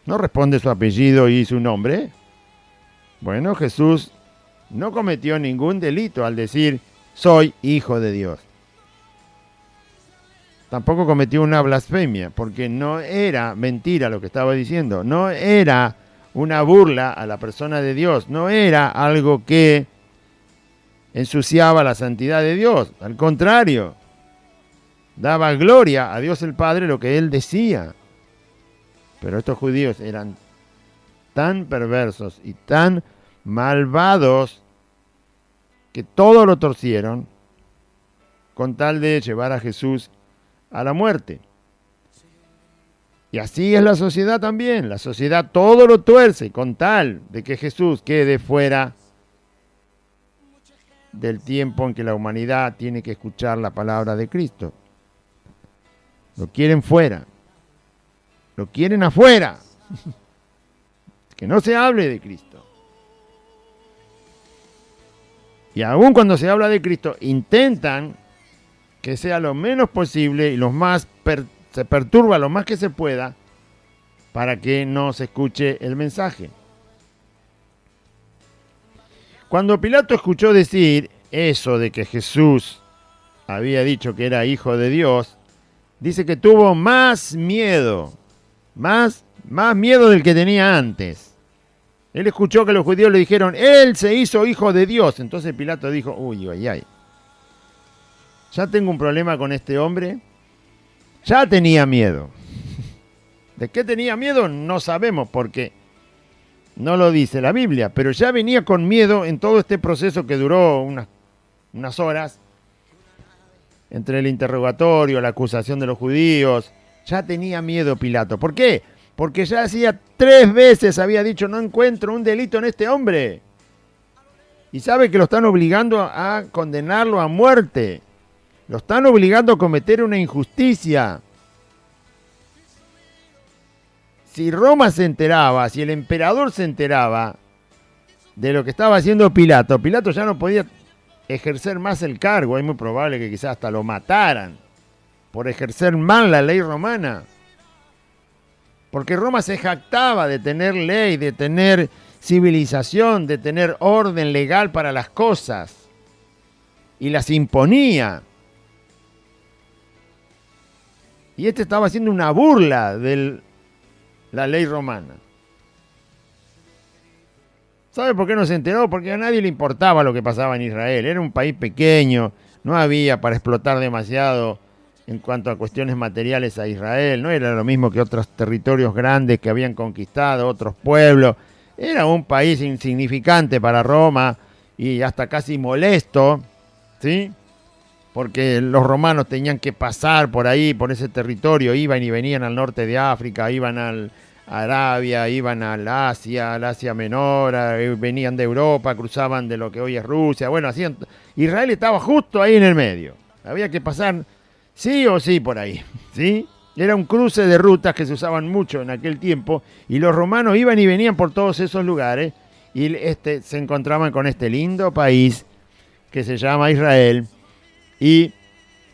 No responde su apellido y su nombre. Bueno, Jesús no cometió ningún delito al decir, soy hijo de Dios. Tampoco cometió una blasfemia, porque no era mentira lo que estaba diciendo. No era una burla a la persona de Dios. No era algo que ensuciaba la santidad de Dios. Al contrario, daba gloria a Dios el Padre lo que él decía. Pero estos judíos eran tan perversos y tan malvados que todo lo torcieron con tal de llevar a Jesús a la muerte. Y así es la sociedad también. La sociedad todo lo tuerce con tal de que Jesús quede fuera del tiempo en que la humanidad tiene que escuchar la palabra de Cristo. Lo quieren fuera. Lo quieren afuera. Que no se hable de Cristo. Y aun cuando se habla de Cristo, intentan que sea lo menos posible y se perturba lo más que se pueda para que no se escuche el mensaje. Cuando Pilato escuchó decir eso de que Jesús había dicho que era hijo de Dios, dice que tuvo más miedo, más miedo del que tenía antes. Él escuchó que los judíos le dijeron, él se hizo hijo de Dios. Entonces Pilato dijo, uy, ya tengo un problema con este hombre. Ya tenía miedo. ¿De qué tenía miedo? No sabemos porque no lo dice la Biblia, pero ya venía con miedo en todo este proceso que duró unas horas, entre el interrogatorio, la acusación de los judíos. Ya tenía miedo Pilato. ¿Por qué? Porque ya hacía 3 veces había dicho, no encuentro un delito en este hombre. Y sabe que lo están obligando a condenarlo a muerte. Lo están obligando a cometer una injusticia. Si Roma se enteraba, si el emperador se enteraba de lo que estaba haciendo Pilato, Pilato ya no podía ejercer más el cargo. Es muy probable que quizás hasta lo mataran por ejercer mal la ley romana. Porque Roma se jactaba de tener ley, de tener civilización, de tener orden legal para las cosas. Y las imponía. Y este estaba haciendo una burla de la ley romana. ¿Sabe por qué no se enteró? Porque a nadie le importaba lo que pasaba en Israel. Era un país pequeño, no había para explotar demasiado en cuanto a cuestiones materiales a Israel. No era lo mismo que otros territorios grandes que habían conquistado, otros pueblos. Era un país insignificante para Roma y hasta casi molesto, ¿sí? porque los romanos tenían que pasar por ahí, por ese territorio, iban y venían al norte de África, iban a Arabia, iban al Asia Menor, venían de Europa, cruzaban de lo que hoy es Rusia, bueno, hacían. Israel estaba justo ahí en el medio, había que pasar sí o sí por ahí, ¿sí? Era un cruce de rutas que se usaban mucho en aquel tiempo y los romanos iban y venían por todos esos lugares y se encontraban con este lindo país que se llama Israel y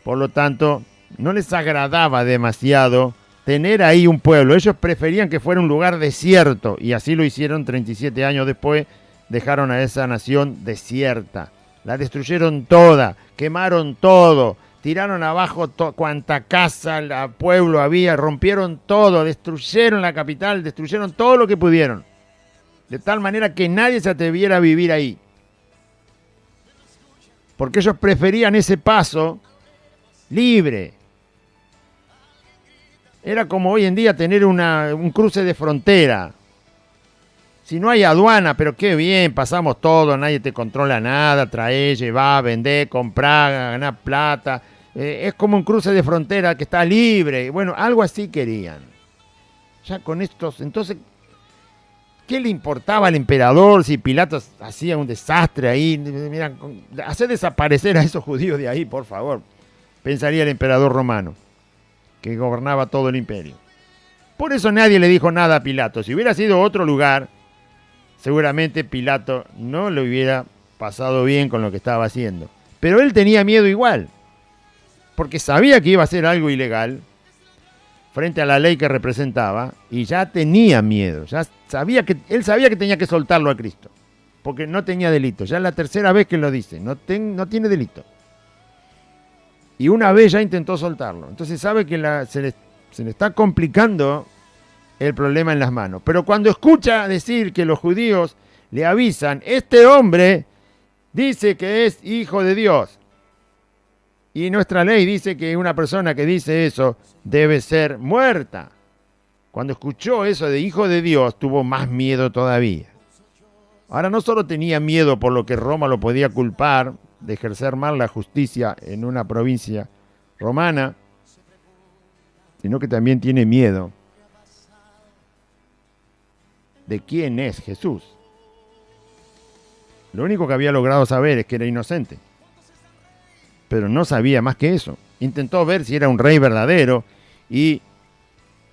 por lo tanto no les agradaba demasiado tener ahí un pueblo. Ellos preferían que fuera un lugar desierto y así lo hicieron 37 años después, dejaron a esa nación desierta. La destruyeron toda, quemaron todo. Tiraron abajo cuanta casa, pueblo había, rompieron todo, destruyeron la capital, destruyeron todo lo que pudieron. De tal manera que nadie se atreviera a vivir ahí. Porque ellos preferían ese paso libre. Era como hoy en día tener un cruce de frontera. Si no hay aduana, pero qué bien, pasamos todo, nadie te controla nada, trae, lleva, vende, comprar, ganar plata. Es como un cruce de frontera que está libre. Bueno, algo así querían. Ya con estos, entonces, ¿qué le importaba al emperador si Pilato hacía un desastre ahí? Mira, hacer desaparecer a esos judíos de ahí, por favor. Pensaría el emperador romano, que gobernaba todo el imperio. Por eso nadie le dijo nada a Pilato. Si hubiera sido otro lugar, seguramente Pilato no le hubiera pasado bien con lo que estaba haciendo. Pero él tenía miedo igual, porque sabía que iba a hacer algo ilegal frente a la ley que representaba y ya tenía miedo. Él sabía que tenía que soltarlo a Cristo, porque no tenía delito. Ya es la tercera vez que lo dice, no tiene delito. Y una vez ya intentó soltarlo. Entonces sabe que se le está complicando el problema en las manos. Pero cuando escucha decir que los judíos le avisan, este hombre dice que es hijo de Dios. Y nuestra ley dice que una persona que dice eso debe ser muerta. Cuando escuchó eso de hijo de Dios, tuvo más miedo todavía. Ahora no solo tenía miedo por lo que Roma lo podía culpar de ejercer mal la justicia en una provincia romana, sino que también tiene miedo de quién es Jesús. Lo único que había logrado saber es que era inocente, pero no sabía más que eso. Intentó ver si era un rey verdadero y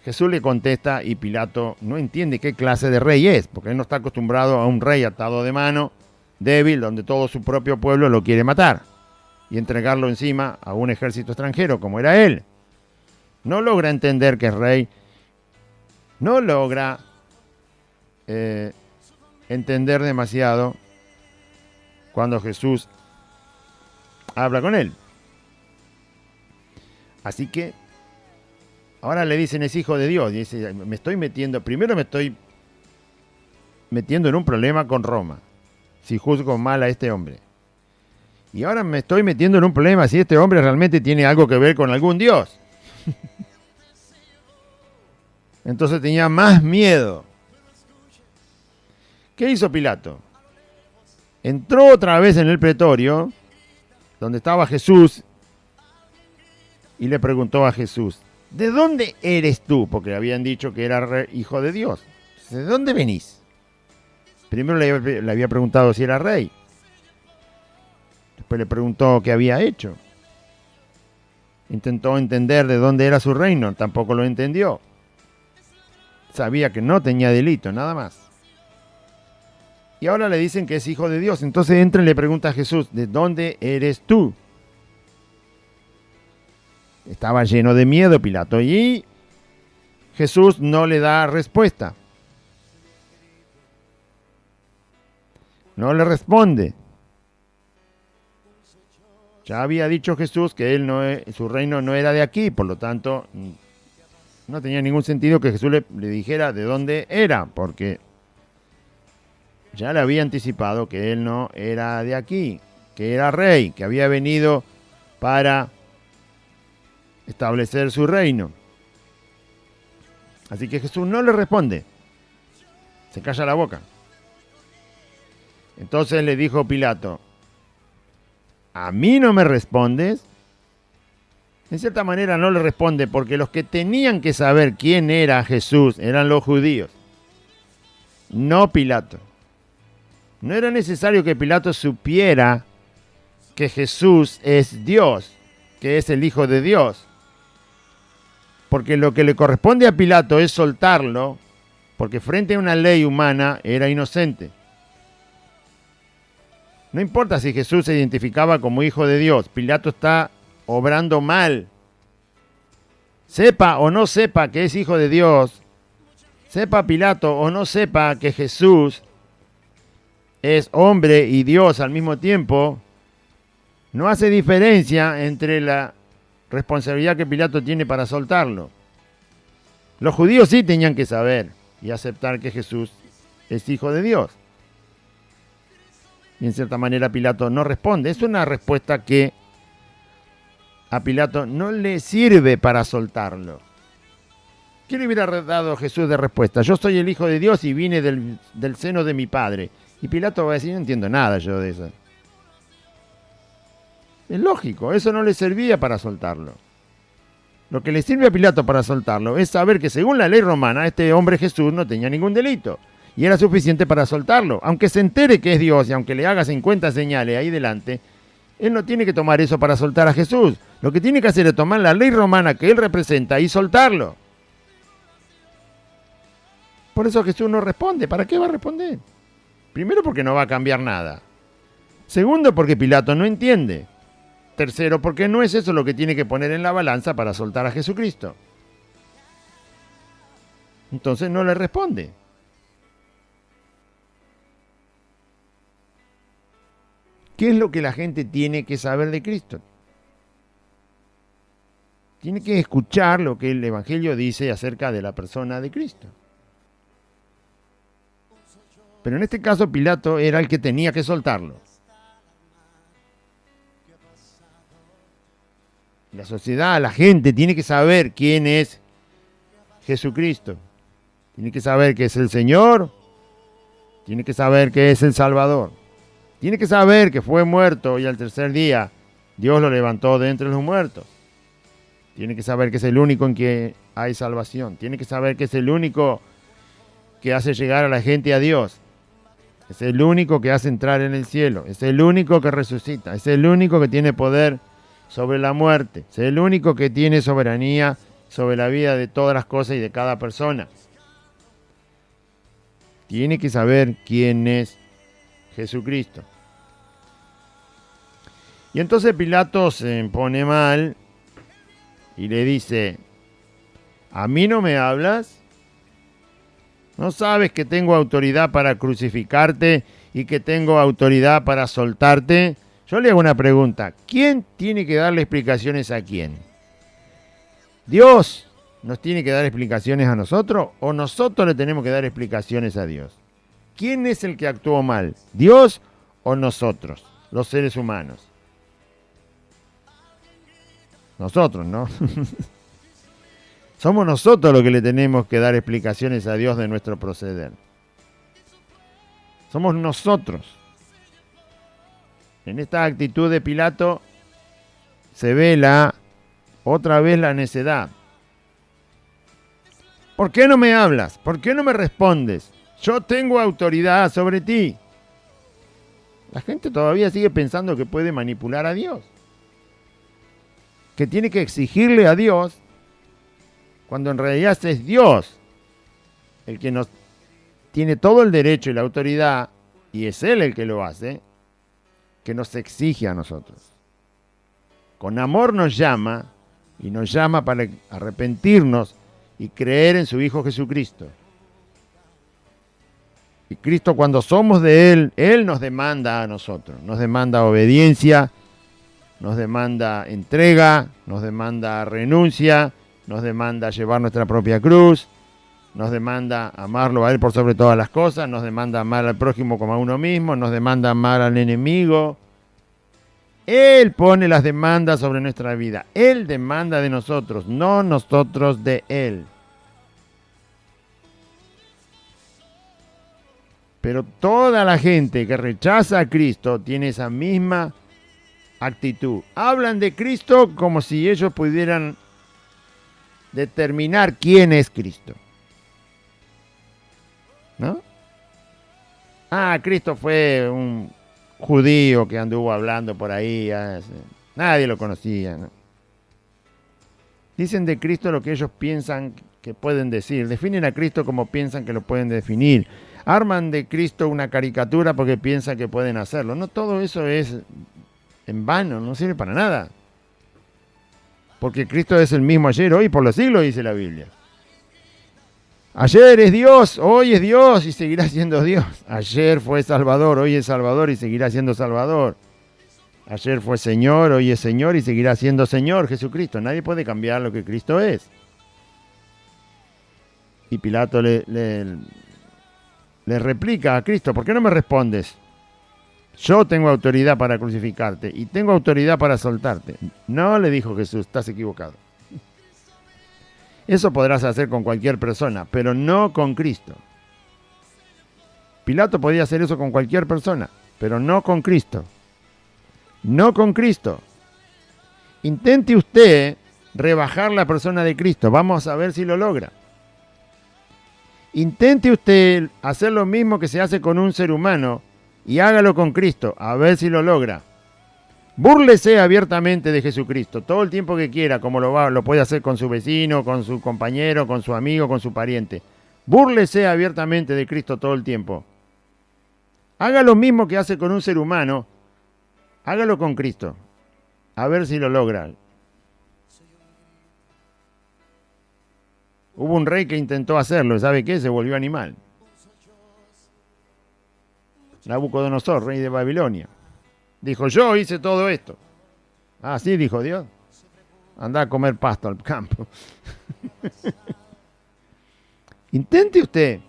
Jesús le contesta y Pilato no entiende qué clase de rey es, porque él no está acostumbrado a un rey atado de mano, débil, donde todo su propio pueblo lo quiere matar y entregarlo encima a un ejército extranjero como era él. No logra entender que es rey, no logra entender demasiado cuando Jesús habla con él. Así que ahora le dicen es hijo de Dios. Y dice, primero me estoy metiendo en un problema con Roma, si juzgo mal a este hombre. Y ahora me estoy metiendo en un problema si este hombre realmente tiene algo que ver con algún Dios. Entonces tenía más miedo. ¿Qué hizo Pilato? Entró otra vez en el pretorio, donde estaba Jesús, y le preguntó a Jesús, ¿de dónde eres tú? Porque le habían dicho que era hijo de Dios. ¿De dónde venís? Primero le había preguntado si era rey. Después le preguntó qué había hecho. Intentó entender de dónde era su reino, tampoco lo entendió. Sabía que no tenía delito, nada más. Y ahora le dicen que es hijo de Dios. Entonces entra y le pregunta a Jesús, ¿de dónde eres tú? Estaba lleno de miedo Pilato y Jesús no le da respuesta. No le responde. Ya había dicho Jesús que su reino no era de aquí, por lo tanto no tenía ningún sentido que Jesús le dijera de dónde era, porque ya le había anticipado que él no era de aquí, que era rey, que había venido para establecer su reino. Así que Jesús no le responde, se calla la boca. Entonces le dijo Pilato, ¿a mí no me respondes? En cierta manera no le responde porque los que tenían que saber quién era Jesús eran los judíos, no Pilato. No era necesario que Pilato supiera que Jesús es Dios, que es el Hijo de Dios. Porque lo que le corresponde a Pilato es soltarlo, porque frente a una ley humana era inocente. No importa si Jesús se identificaba como Hijo de Dios, Pilato está obrando mal. Sepa o no sepa que es Hijo de Dios, sepa Pilato o no sepa que Jesús es hombre y Dios al mismo tiempo, no hace diferencia entre la responsabilidad que Pilato tiene para soltarlo. Los judíos sí tenían que saber y aceptar que Jesús es Hijo de Dios. Y en cierta manera Pilato no responde. Es una respuesta que a Pilato no le sirve para soltarlo. ¿Qué le hubiera dado Jesús de respuesta? Yo soy el Hijo de Dios y vine del seno de mi Padre. Y Pilato va a decir, no entiendo nada yo de eso. Es lógico, eso no le servía para soltarlo. Lo que le sirve a Pilato para soltarlo es saber que según la ley romana, este hombre Jesús no tenía ningún delito. Y era suficiente para soltarlo. Aunque se entere que es Dios y aunque le haga 50 señales ahí delante, él no tiene que tomar eso para soltar a Jesús. Lo que tiene que hacer es tomar la ley romana que él representa y soltarlo. Por eso Jesús no responde. ¿Para qué va a responder? Primero, porque no va a cambiar nada. Segundo, porque Pilato no entiende. Tercero, porque no es eso lo que tiene que poner en la balanza para soltar a Jesucristo. Entonces no le responde. ¿Qué es lo que la gente tiene que saber de Cristo? Tiene que escuchar lo que el Evangelio dice acerca de la persona de Cristo. Pero en este caso Pilato era el que tenía que soltarlo. La sociedad, la gente tiene que saber quién es Jesucristo. Tiene que saber que es el Señor. Tiene que saber que es el Salvador. Tiene que saber que fue muerto y al tercer día Dios lo levantó de entre los muertos. Tiene que saber que es el único en que hay salvación. Tiene que saber que es el único que hace llegar a la gente a Dios. Es el único que hace entrar en el cielo. Es el único que resucita. Es el único que tiene poder sobre la muerte. Es el único que tiene soberanía sobre la vida de todas las cosas y de cada persona. Tiene que saber quién es Jesucristo. Y entonces Pilato se pone mal y le dice, ¿a mí no me hablas? ¿No sabes que tengo autoridad para crucificarte y que tengo autoridad para soltarte? Yo le hago una pregunta. ¿Quién tiene que darle explicaciones a quién? ¿Dios nos tiene que dar explicaciones a nosotros o nosotros le tenemos que dar explicaciones a Dios? ¿Quién es el que actuó mal? ¿Dios o nosotros, los seres humanos? Nosotros, ¿no? Somos nosotros los que le tenemos que dar explicaciones a Dios de nuestro proceder. Somos nosotros. En esta actitud de Pilato se ve otra vez la necedad. ¿Por qué no me hablas? ¿Por qué no me respondes? Yo tengo autoridad sobre ti. La gente todavía sigue pensando que puede manipular a Dios. Que tiene que exigirle a Dios, cuando en realidad es Dios el que nos tiene todo el derecho y la autoridad, y es Él el que lo hace, que nos exige a nosotros. Con amor nos llama, y nos llama para arrepentirnos y creer en su Hijo Jesucristo. Y Cristo, cuando somos de Él, Él nos demanda a nosotros, nos demanda obediencia, nos demanda entrega, nos demanda renuncia, nos demanda llevar nuestra propia cruz, nos demanda amarlo a Él por sobre todas las cosas, nos demanda amar al prójimo como a uno mismo, nos demanda amar al enemigo. Él pone las demandas sobre nuestra vida. Él demanda de nosotros, no nosotros de Él. Pero toda la gente que rechaza a Cristo tiene esa misma actitud. Hablan de Cristo como si ellos pudieran determinar quién es Cristo. ¿No? Ah, Cristo fue un judío que anduvo hablando por ahí. Nadie lo conocía, ¿no? Dicen de Cristo lo que ellos piensan que pueden decir. Definen a Cristo como piensan que lo pueden definir. Arman de Cristo una caricatura porque piensan que pueden hacerlo. No, todo eso es en vano, no sirve para nada. Porque Cristo es el mismo ayer, hoy, por los siglos, dice la Biblia. Ayer es Dios, hoy es Dios y seguirá siendo Dios. Ayer fue Salvador, hoy es Salvador y seguirá siendo Salvador. Ayer fue Señor, hoy es Señor y seguirá siendo Señor Jesucristo. Nadie puede cambiar lo que Cristo es. Y Pilato le replica a Cristo, ¿por qué no me respondes? Yo tengo autoridad para crucificarte y tengo autoridad para soltarte. No, le dijo Jesús, estás equivocado. Eso podrás hacer con cualquier persona, pero no con Cristo. Pilato podía hacer eso con cualquier persona, pero no con Cristo. No con Cristo. Intente usted rebajar la persona de Cristo. Vamos a ver si lo logra. Intente usted hacer lo mismo que se hace con un ser humano y hágalo con Cristo, a ver si lo logra. Búrlese abiertamente de Jesucristo todo el tiempo que quiera, como lo puede hacer con su vecino, con su compañero, con su amigo, con su pariente. Búrlese abiertamente de Cristo todo el tiempo. Haga lo mismo que hace con un ser humano, hágalo con Cristo, a ver si lo logra. Hubo un rey que intentó hacerlo, ¿sabe qué? Se volvió animal. Nabucodonosor, rey de Babilonia. Dijo, yo hice todo esto. Ah, sí, dijo Dios. Anda a comer pasto al campo. Intente usted.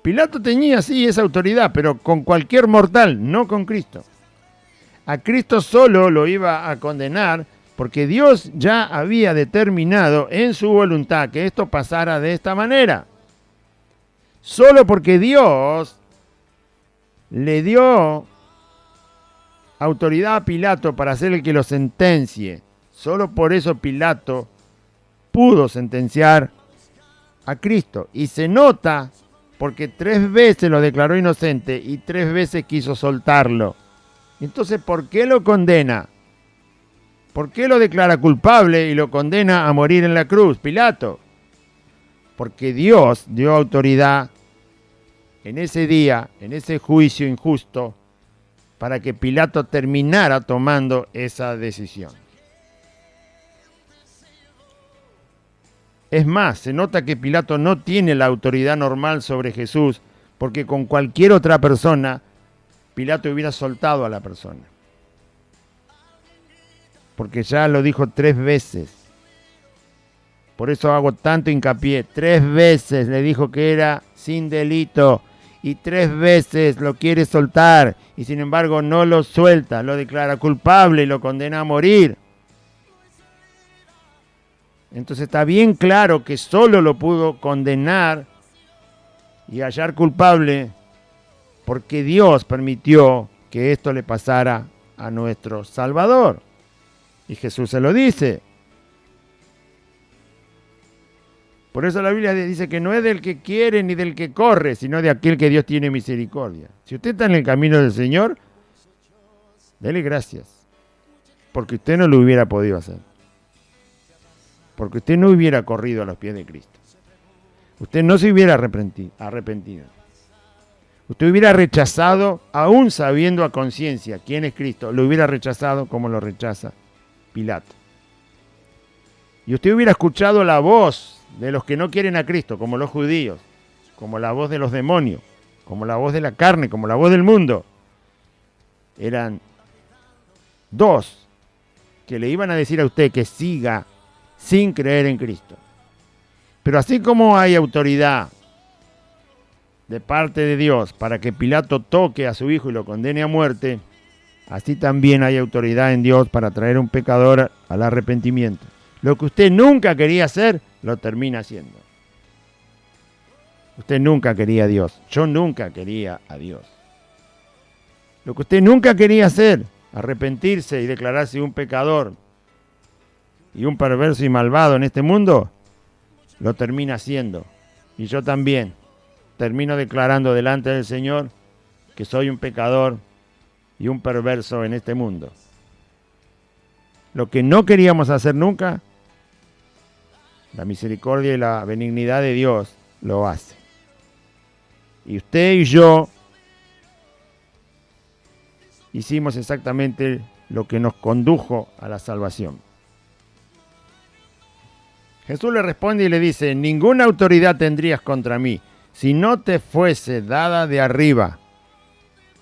Pilato tenía, sí, esa autoridad, pero con cualquier mortal, no con Cristo. A Cristo solo lo iba a condenar porque Dios ya había determinado en su voluntad que esto pasara de esta manera. Solo porque Dios le dio autoridad a Pilato para ser el que lo sentencie. Solo por eso Pilato pudo sentenciar a Cristo. Y se nota porque 3 veces lo declaró inocente y 3 veces quiso soltarlo. Entonces, ¿por qué lo condena? ¿Por qué lo declara culpable y lo condena a morir en la cruz, Pilato? Porque Dios dio autoridad en ese día, en ese juicio injusto, para que Pilato terminara tomando esa decisión. Es más, se nota que Pilato no tiene la autoridad normal sobre Jesús, porque con cualquier otra persona, Pilato hubiera soltado a la persona. Porque ya lo dijo 3 veces. Por eso hago tanto hincapié. 3 veces le dijo que era sin delito. Y 3 veces lo quiere soltar. Y sin embargo no lo suelta. Lo declara culpable y lo condena a morir. Entonces está bien claro que solo lo pudo condenar y hallar culpable porque Dios permitió que esto le pasara a nuestro Salvador. Y Jesús se lo dice. Por eso la Biblia dice que no es del que quiere ni del que corre, sino de aquel que Dios tiene misericordia. Si usted está en el camino del Señor, dele gracias. Porque usted no lo hubiera podido hacer. Porque usted no hubiera corrido a los pies de Cristo. Usted no se hubiera arrepentido. Usted hubiera rechazado, aún sabiendo a conciencia quién es Cristo, lo hubiera rechazado como lo rechaza Pilato. Y usted hubiera escuchado la voz de los que no quieren a Cristo, como los judíos, como la voz de los demonios, como la voz de la carne, como la voz del mundo. Eran 2 que le iban a decir a usted que siga sin creer en Cristo. Pero así como hay autoridad de parte de Dios para que Pilato toque a su hijo y lo condene a muerte, así también hay autoridad en Dios para traer a un pecador al arrepentimiento. Lo que usted nunca quería hacer, lo termina haciendo. Usted nunca quería a Dios. Yo nunca quería a Dios. Lo que usted nunca quería hacer, arrepentirse y declararse un pecador y un perverso y malvado en este mundo, lo termina haciendo. Y yo también termino declarando delante del Señor que soy un pecador y un perverso en este mundo. Lo que no queríamos hacer nunca, la misericordia y la benignidad de Dios lo hace. Y usted y yo hicimos exactamente lo que nos condujo a la salvación. Jesús le responde y le dice: ninguna autoridad tendrías contra mí si no te fuese dada de arriba.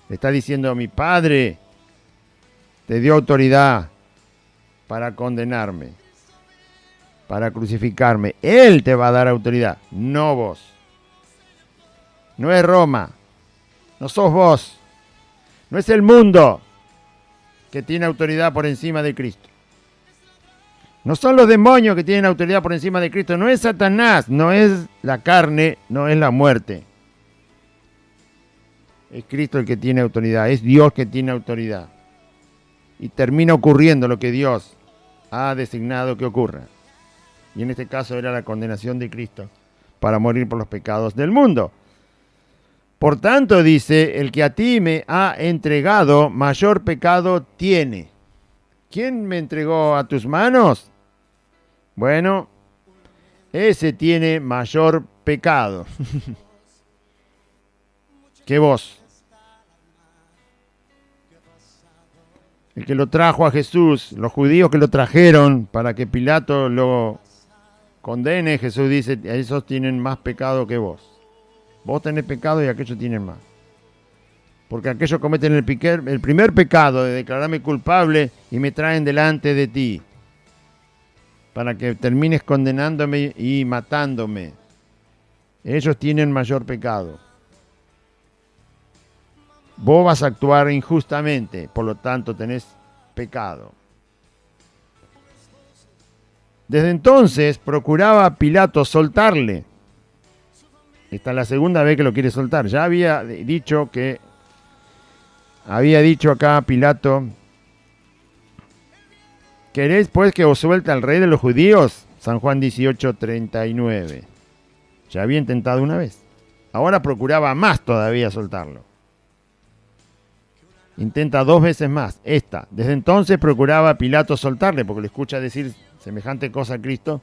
Le está diciendo: mi Padre te dio autoridad para condenarme, para crucificarme. Él te va a dar autoridad, no vos. No es Roma, no sos vos, no es el mundo que tiene autoridad por encima de Cristo. No son los demonios que tienen autoridad por encima de Cristo, no es Satanás, no es la carne, no es la muerte. Es Cristo el que tiene autoridad, es Dios que tiene autoridad. Y termina ocurriendo lo que Dios ha designado que ocurra. Y en este caso era la condenación de Cristo para morir por los pecados del mundo. Por tanto, dice, el que a ti me ha entregado, mayor pecado tiene. ¿Quién me entregó a tus manos? Bueno, ese tiene mayor pecado que vos. El que lo trajo a Jesús, los judíos que lo trajeron para que Pilato lo condene, Jesús dice: esos tienen más pecado que vos. Vos tenés pecado y aquellos tienen más. Porque aquellos cometen el primer pecado de declararme culpable y me traen delante de ti para que termines condenándome y matándome. Ellos tienen mayor pecado. Vos vas a actuar injustamente, por lo tanto tenés pecado. Desde entonces procuraba Pilato soltarle. Esta es la segunda vez que lo quiere soltar. Ya había dicho acá Pilato: ¿queréis pues que os suelte al rey de los judíos? San Juan 18:39. Ya había intentado una vez. Ahora procuraba más todavía soltarlo. Intenta 2 veces más. Desde entonces procuraba Pilato soltarle, porque le escucha decir semejante cosa a Cristo.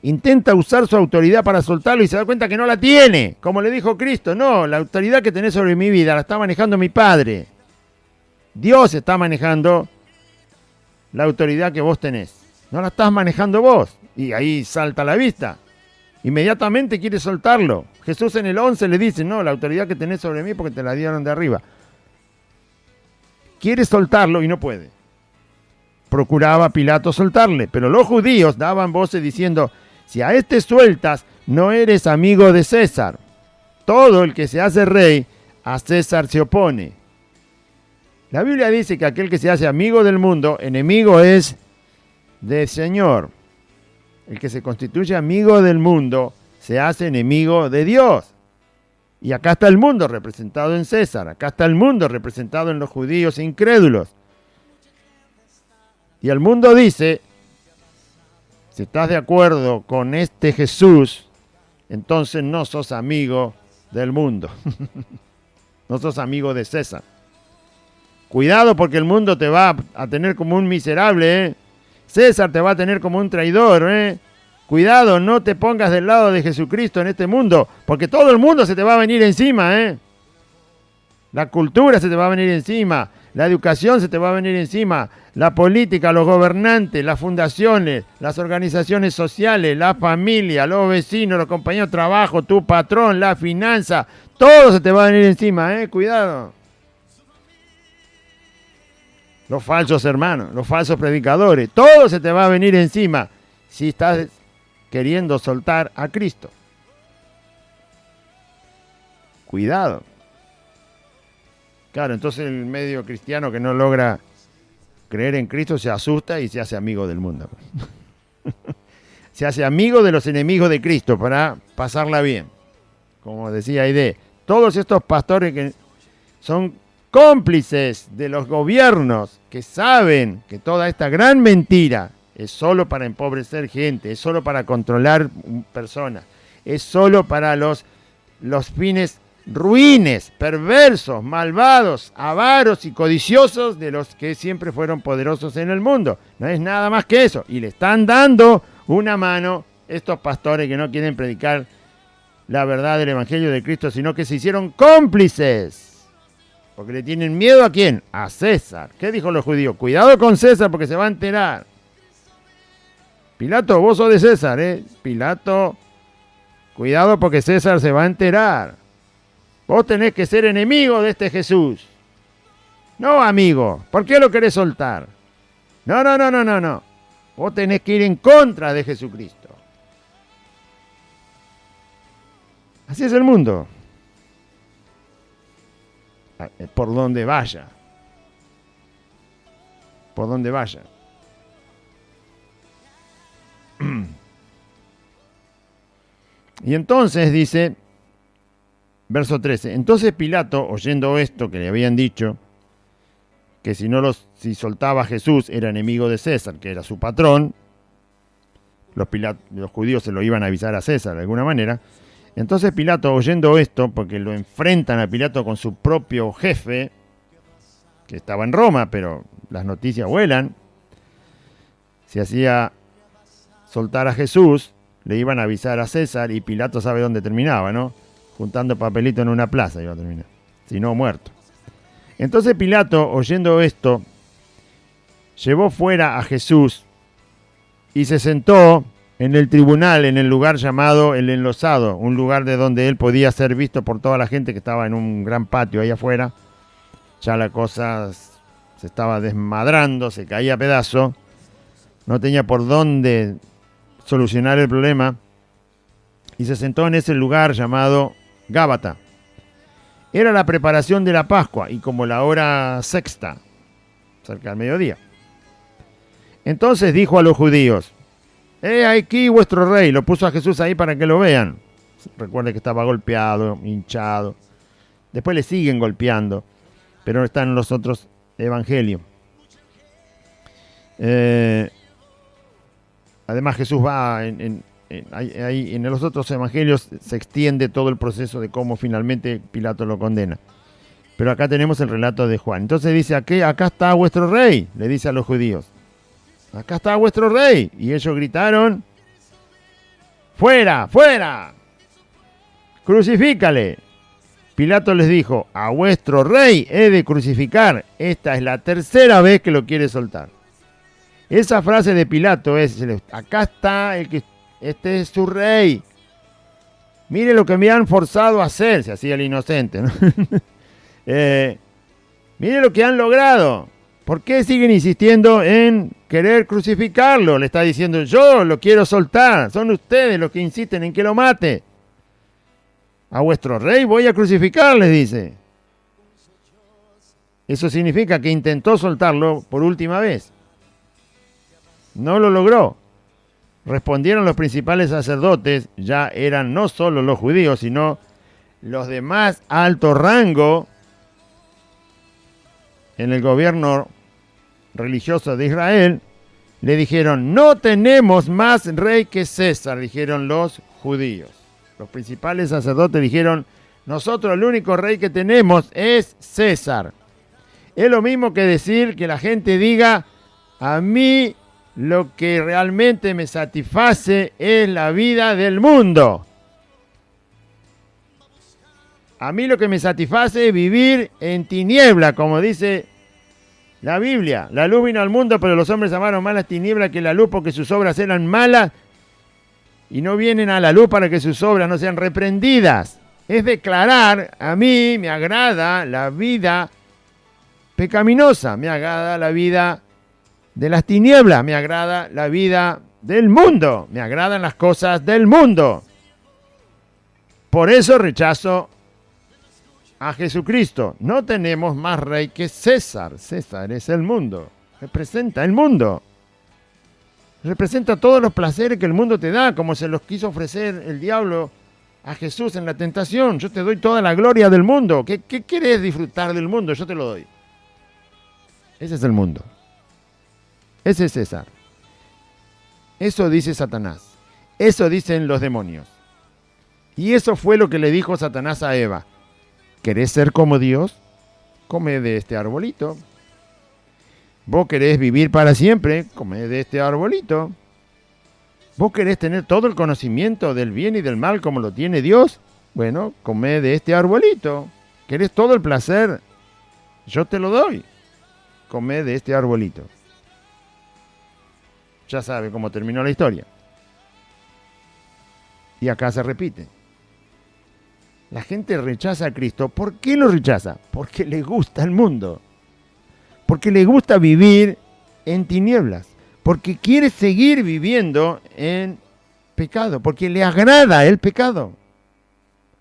Intenta usar su autoridad para soltarlo y se da cuenta que no la tiene. Como le dijo Cristo: no, la autoridad que tenés sobre mi vida la está manejando mi Padre. Dios está manejando la autoridad que vos tenés. No la estás manejando vos. Y ahí salta a la vista. Inmediatamente quiere soltarlo. Jesús en el 11 le dice: no, la autoridad que tenés sobre mí porque te la dieron de arriba. Quiere soltarlo y no puede. Procuraba Pilato soltarle, pero los judíos daban voces diciendo: si a este sueltas, no eres amigo de César. Todo el que se hace rey, a César se opone. La Biblia dice que aquel que se hace amigo del mundo, enemigo es del Señor. El que se constituye amigo del mundo, se hace enemigo de Dios. Y acá está el mundo representado en César. Acá está el mundo representado en los judíos incrédulos. Y el mundo dice: si estás de acuerdo con este Jesús, entonces no sos amigo del mundo. No sos amigo de César. Cuidado, porque el mundo te va a tener como un miserable, ¿eh? César te va a tener como un traidor, ¿eh? Cuidado, no te pongas del lado de Jesucristo en este mundo, porque todo el mundo se te va a venir encima, ¿eh? La cultura se te va a venir encima, la educación se te va a venir encima, la política, los gobernantes, las fundaciones, las organizaciones sociales, la familia, los vecinos, los compañeros de trabajo, tu patrón, la finanza, todo se te va a venir encima, ¿eh? Cuidado. Los falsos hermanos, los falsos predicadores, todo se te va a venir encima si estás queriendo soltar a Cristo. Cuidado. Claro, entonces el medio cristiano que no logra creer en Cristo se asusta y se hace amigo del mundo. Se hace amigo de los enemigos de Cristo para pasarla bien. Como decía Aide, todos estos pastores que son cómplices de los gobiernos que saben que toda esta gran mentira es solo para empobrecer gente, es solo para controlar personas, es solo para los fines ruines, perversos, malvados, avaros y codiciosos de los que siempre fueron poderosos en el mundo. No es nada más que eso. Y le están dando una mano estos pastores que no quieren predicar la verdad del Evangelio de Cristo, sino que se hicieron cómplices. Porque le tienen miedo ¿a quién? A César. ¿Qué dijo los judíos? Cuidado con César porque se va a enterar. Pilato, vos sos de César, ¿eh? Pilato, cuidado porque César se va a enterar. Vos tenés que ser enemigo de este Jesús. No amigo. ¿Por qué lo querés soltar? No. Vos tenés que ir en contra de Jesucristo. Así es el mundo. Por donde vaya. Por donde vaya. Y entonces dice, verso 13, entonces Pilato, oyendo esto que le habían dicho, que si soltaba a Jesús era enemigo de César, que era su patrón, los judíos se lo iban a avisar a César de alguna manera. Entonces Pilato, oyendo esto, porque lo enfrentan a Pilato con su propio jefe, que estaba en Roma, pero las noticias vuelan, si hacía soltar a Jesús, le iban a avisar a César y Pilato sabe dónde terminaba, ¿no? Juntando papelito en una plaza iba a terminar, si no muerto. Entonces Pilato, oyendo esto, llevó fuera a Jesús y se sentó en el tribunal, en el lugar llamado el Enlosado, un lugar de donde él podía ser visto por toda la gente que estaba en un gran patio ahí afuera. Ya la cosa se estaba desmadrando, se caía a pedazos, no tenía por dónde solucionar el problema y se sentó en ese lugar llamado Gábata. Era la preparación de la Pascua y como la hora sexta, cerca del mediodía. Entonces dijo a los judíos, aquí vuestro rey. Lo puso a Jesús ahí para que lo vean. Recuerde que estaba golpeado, hinchado. Después le siguen golpeando, pero no están en los otros evangelios. Además Jesús va en los otros evangelios se extiende todo el proceso de cómo finalmente Pilato lo condena. Pero acá tenemos el relato de Juan. Entonces dice, acá está vuestro rey, le dice a los judíos. Acá está vuestro rey. Y ellos gritaron, ¡fuera, fuera! ¡Crucifícale! Pilato les dijo, a vuestro rey he de crucificar. Esta es la tercera vez que lo quiere soltar. Esa frase de Pilato es, acá está este es su rey. Mire lo que me han forzado a hacer, se hacía el inocente, ¿no? Mire lo que han logrado. ¿Por qué siguen insistiendo en querer crucificarlo? Le está diciendo, yo lo quiero soltar. Son ustedes los que insisten en que lo mate. A vuestro rey voy a crucificar, les dice. Eso significa que intentó soltarlo por última vez. No lo logró. Respondieron los principales sacerdotes, ya eran no solo los judíos, sino los de más alto rango en el gobierno religioso de Israel, le dijeron, no tenemos más rey que César, dijeron los judíos. Los principales sacerdotes dijeron, nosotros el único rey que tenemos es César. Es lo mismo que decir que la gente diga, a mí lo que realmente me satisface es la vida del mundo. A mí lo que me satisface es vivir en tiniebla, como dice la Biblia. La luz vino al mundo, pero los hombres amaron más las tinieblas que la luz porque sus obras eran malas y no vienen a la luz para que sus obras no sean reprendidas. Es declarar, a mí me agrada la vida pecaminosa, me agrada la vida de las tinieblas, me agrada la vida del mundo, me agradan las cosas del mundo. Por eso rechazo a Jesucristo. No tenemos más rey que César. César es el mundo, representa el mundo. Representa todos los placeres que el mundo te da, como se los quiso ofrecer el diablo a Jesús en la tentación. Yo te doy toda la gloria del mundo. ¿Qué querés disfrutar del mundo? Yo te lo doy. Ese es el mundo. Ese es César. Eso dice Satanás. Eso dicen los demonios. Y eso fue lo que le dijo Satanás a Eva. ¿Querés ser como Dios? Come de este arbolito. ¿Vos querés vivir para siempre? Come de este arbolito. ¿Vos querés tener todo el conocimiento del bien y del mal como lo tiene Dios? Bueno, come de este arbolito. ¿Querés todo el placer? Yo te lo doy. Come de este arbolito. Ya sabe cómo terminó la historia. Y acá se repite. La gente rechaza a Cristo. ¿Por qué lo rechaza? Porque le gusta el mundo. Porque le gusta vivir en tinieblas. Porque quiere seguir viviendo en pecado. Porque le agrada el pecado.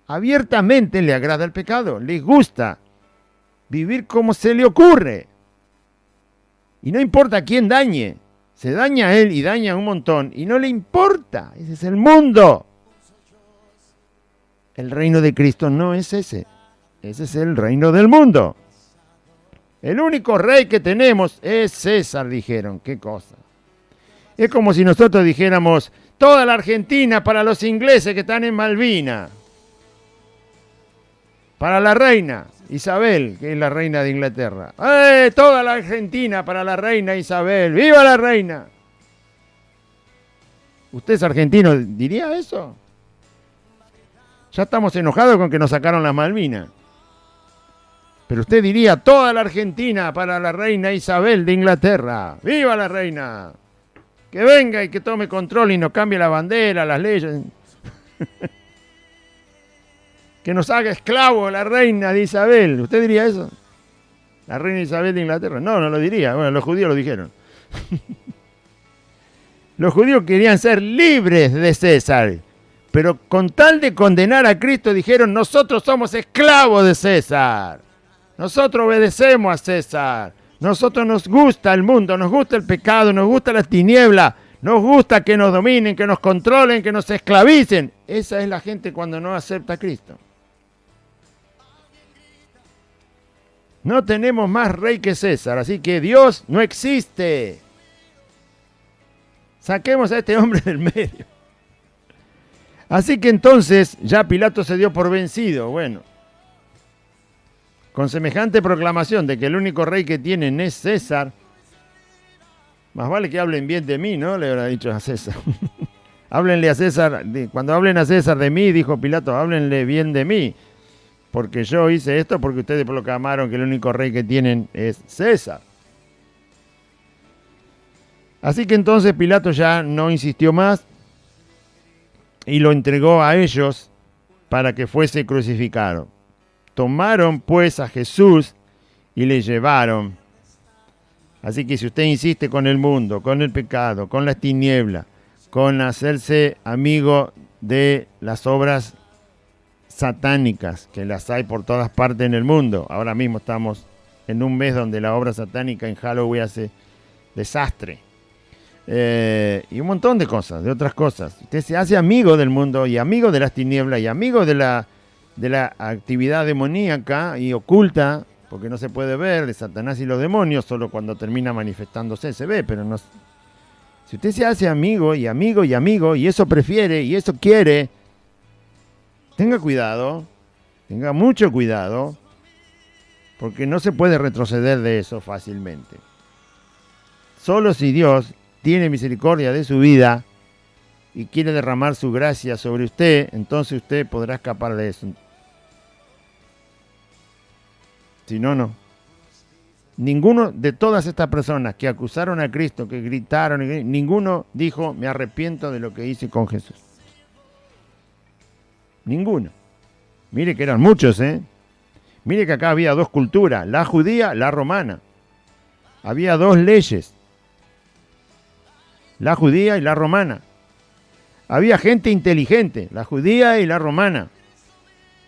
Abiertamente le agrada el pecado. Le gusta vivir como se le ocurre. Y no importa a quién dañe. Se daña a él y daña a un montón. Y no le importa. Ese es el mundo. El reino de Cristo no es ese. Ese es el reino del mundo. El único rey que tenemos es César, dijeron. ¿Qué cosa? Es como si nosotros dijéramos, toda la Argentina para los ingleses que están en Malvinas. Para la reina Isabel, que es la reina de Inglaterra. Toda la Argentina para la reina Isabel. ¡Viva la reina! ¿Usted es argentino? ¿Diría eso? Ya estamos enojados con que nos sacaron las Malvinas. Pero usted diría, toda la Argentina para la reina Isabel de Inglaterra. ¡Viva la reina! Que venga y que tome control y nos cambie la bandera, las leyes. Que nos haga esclavo la reina de Isabel. ¿Usted diría eso? La reina Isabel de Inglaterra. No, no lo diría. Bueno, los judíos lo dijeron. Los judíos querían ser libres de César. Pero con tal de condenar a Cristo dijeron, nosotros somos esclavos de César. Nosotros obedecemos a César. Nosotros nos gusta el mundo, nos gusta el pecado, nos gusta las tinieblas, nos gusta que nos dominen, que nos controlen, que nos esclavicen. Esa es la gente cuando no acepta a Cristo. No tenemos más rey que César, así que Dios no existe. Saquemos a este hombre del medio. Así que entonces ya Pilato se dio por vencido. Bueno, con semejante proclamación de que el único rey que tienen es César, más vale que hablen bien de mí, ¿no? Le habrá dicho a César. Háblenle a César, cuando hablen a César de mí, dijo Pilato, háblenle bien de mí, porque yo hice esto porque ustedes proclamaron que el único rey que tienen es César. Así que entonces Pilato ya no insistió más, y lo entregó a ellos para que fuese crucificado. Tomaron pues a Jesús y le llevaron. Así que si usted insiste con el mundo, con el pecado, con las tinieblas, con hacerse amigo de las obras satánicas, que las hay por todas partes en el mundo. Ahora mismo estamos en un mes donde la obra satánica en Halloween hace desastre. Y un montón de cosas, de otras cosas. Usted se hace amigo del mundo y amigo de las tinieblas y amigo de la actividad demoníaca y oculta, porque no se puede ver, de Satanás y los demonios, solo cuando termina manifestándose se ve, pero no. Si usted se hace amigo y amigo y amigo y eso prefiere y eso quiere, tenga cuidado, tenga mucho cuidado, porque no se puede retroceder de eso fácilmente. Solo si Dios tiene misericordia de su vida y quiere derramar su gracia sobre usted, entonces usted podrá escapar de eso. Si no, no. Ninguno de todas estas personas que acusaron a Cristo, que gritaron, ninguno dijo, me arrepiento de lo que hice con Jesús. Ninguno. Mire que eran muchos, ¿eh? Mire que acá había dos culturas, la judía, la romana. Había dos leyes. La judía y la romana. Había gente inteligente, la judía y la romana.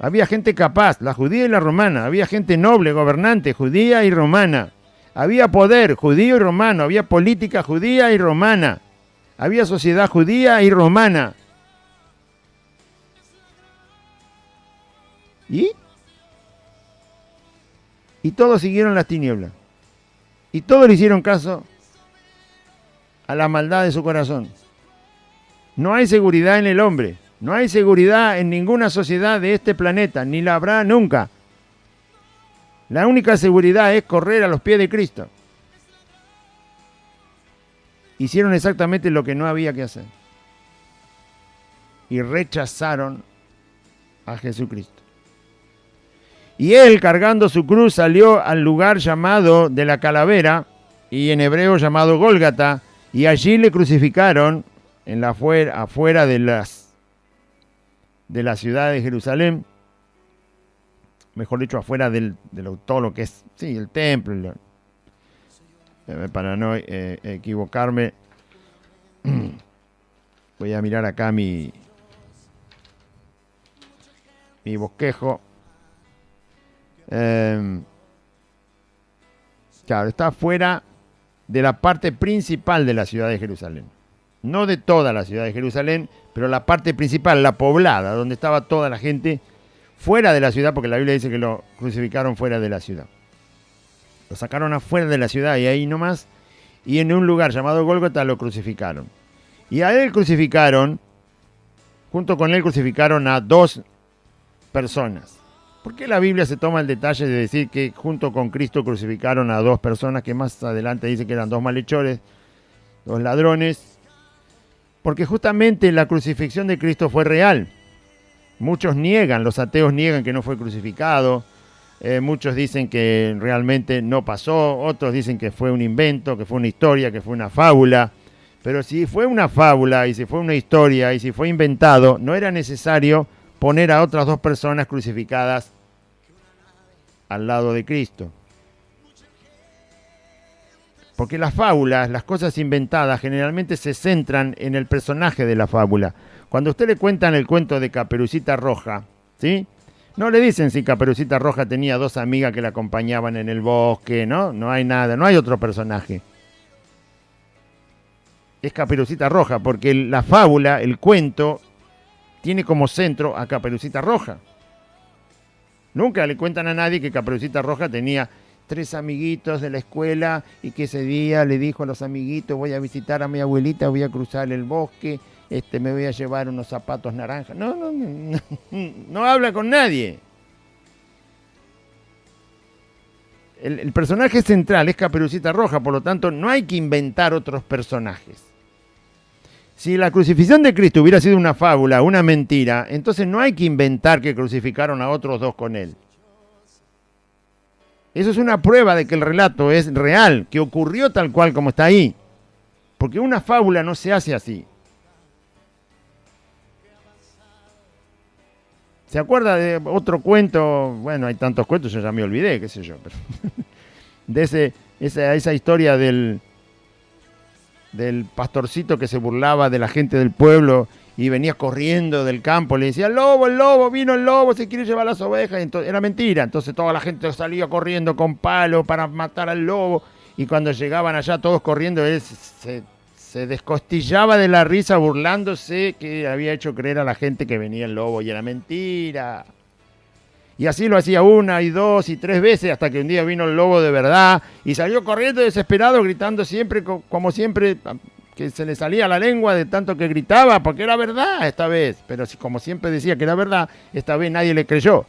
Había gente capaz, la judía y la romana. Había gente noble, gobernante, judía y romana. Había poder, judío y romano. Había política judía y romana. Había sociedad judía y romana. ¿Y? Y todos siguieron las tinieblas. Y todos le hicieron caso a la maldad de su corazón. No hay seguridad en el hombre. No hay seguridad en ninguna sociedad de este planeta, ni la habrá nunca. La única seguridad es correr a los pies de Cristo. Hicieron exactamente lo que no había que hacer. Y rechazaron a Jesucristo. Y él, cargando su cruz, salió al lugar llamado de la calavera, y en hebreo llamado Gólgata, y allí le crucificaron en la afuera de la ciudad de Jerusalén, mejor dicho, afuera de todo lo que es, sí, el templo. Para no equivocarme, voy a mirar acá mi bosquejo. Claro, está fuera de la parte principal de la ciudad de Jerusalén. No de toda la ciudad de Jerusalén, pero la parte principal, la poblada, donde estaba toda la gente, fuera de la ciudad, porque la Biblia dice que lo crucificaron fuera de la ciudad. Lo sacaron afuera de la ciudad y ahí nomás, y en un lugar llamado Gólgota lo crucificaron. Y a él crucificaron, junto con él crucificaron a 2 personas. ¿Por qué la Biblia se toma el detalle de decir que junto con Cristo crucificaron a 2 personas, que más adelante dice que eran 2 malhechores, 2 ladrones? Porque justamente la crucifixión de Cristo fue real. Muchos niegan, los ateos niegan que no fue crucificado, muchos dicen que realmente no pasó, otros dicen que fue un invento, que fue una historia, que fue una fábula. Pero si fue una fábula y si fue una historia y si fue inventado, no era necesario poner a otras 2 personas crucificadas al lado de Cristo. Porque las fábulas, las cosas inventadas, generalmente se centran en el personaje de la fábula. Cuando a usted le cuentan el cuento de Caperucita Roja, ¿sí? No le dicen si Caperucita Roja tenía 2 amigas que la acompañaban en el bosque, ¿no? No hay nada, no hay otro personaje. Es Caperucita Roja, porque la fábula, el cuento, tiene como centro a Caperucita Roja. Nunca le cuentan a nadie que Caperucita Roja tenía 3 amiguitos de la escuela y que ese día le dijo a los amiguitos: voy a visitar a mi abuelita, voy a cruzar el bosque, me voy a llevar unos zapatos naranjas. No habla con nadie. El personaje central es Caperucita Roja, por lo tanto no hay que inventar otros personajes. Si la crucifixión de Cristo hubiera sido una fábula, una mentira, entonces no hay que inventar que crucificaron a otros 2 con él. Eso es una prueba de que el relato es real, que ocurrió tal cual como está ahí. Porque una fábula no se hace así. ¿Se acuerda de otro cuento? Bueno, hay tantos cuentos, yo ya me olvidé, qué sé yo. Pero de esa historia del pastorcito que se burlaba de la gente del pueblo y venía corriendo del campo, le decía: el lobo, vino el lobo, se quiere llevar las ovejas. Y entonces, era mentira, entonces toda la gente salía corriendo con palo para matar al lobo, y cuando llegaban allá todos corriendo, él se descostillaba de la risa burlándose que había hecho creer a la gente que venía el lobo y era mentira. Y así lo hacía 1 y 2 y 3 veces, hasta que un día vino el lobo de verdad y salió corriendo desesperado, gritando siempre, como siempre, que se le salía la lengua de tanto que gritaba, porque era verdad esta vez. Pero como siempre decía que era verdad, esta vez nadie le creyó.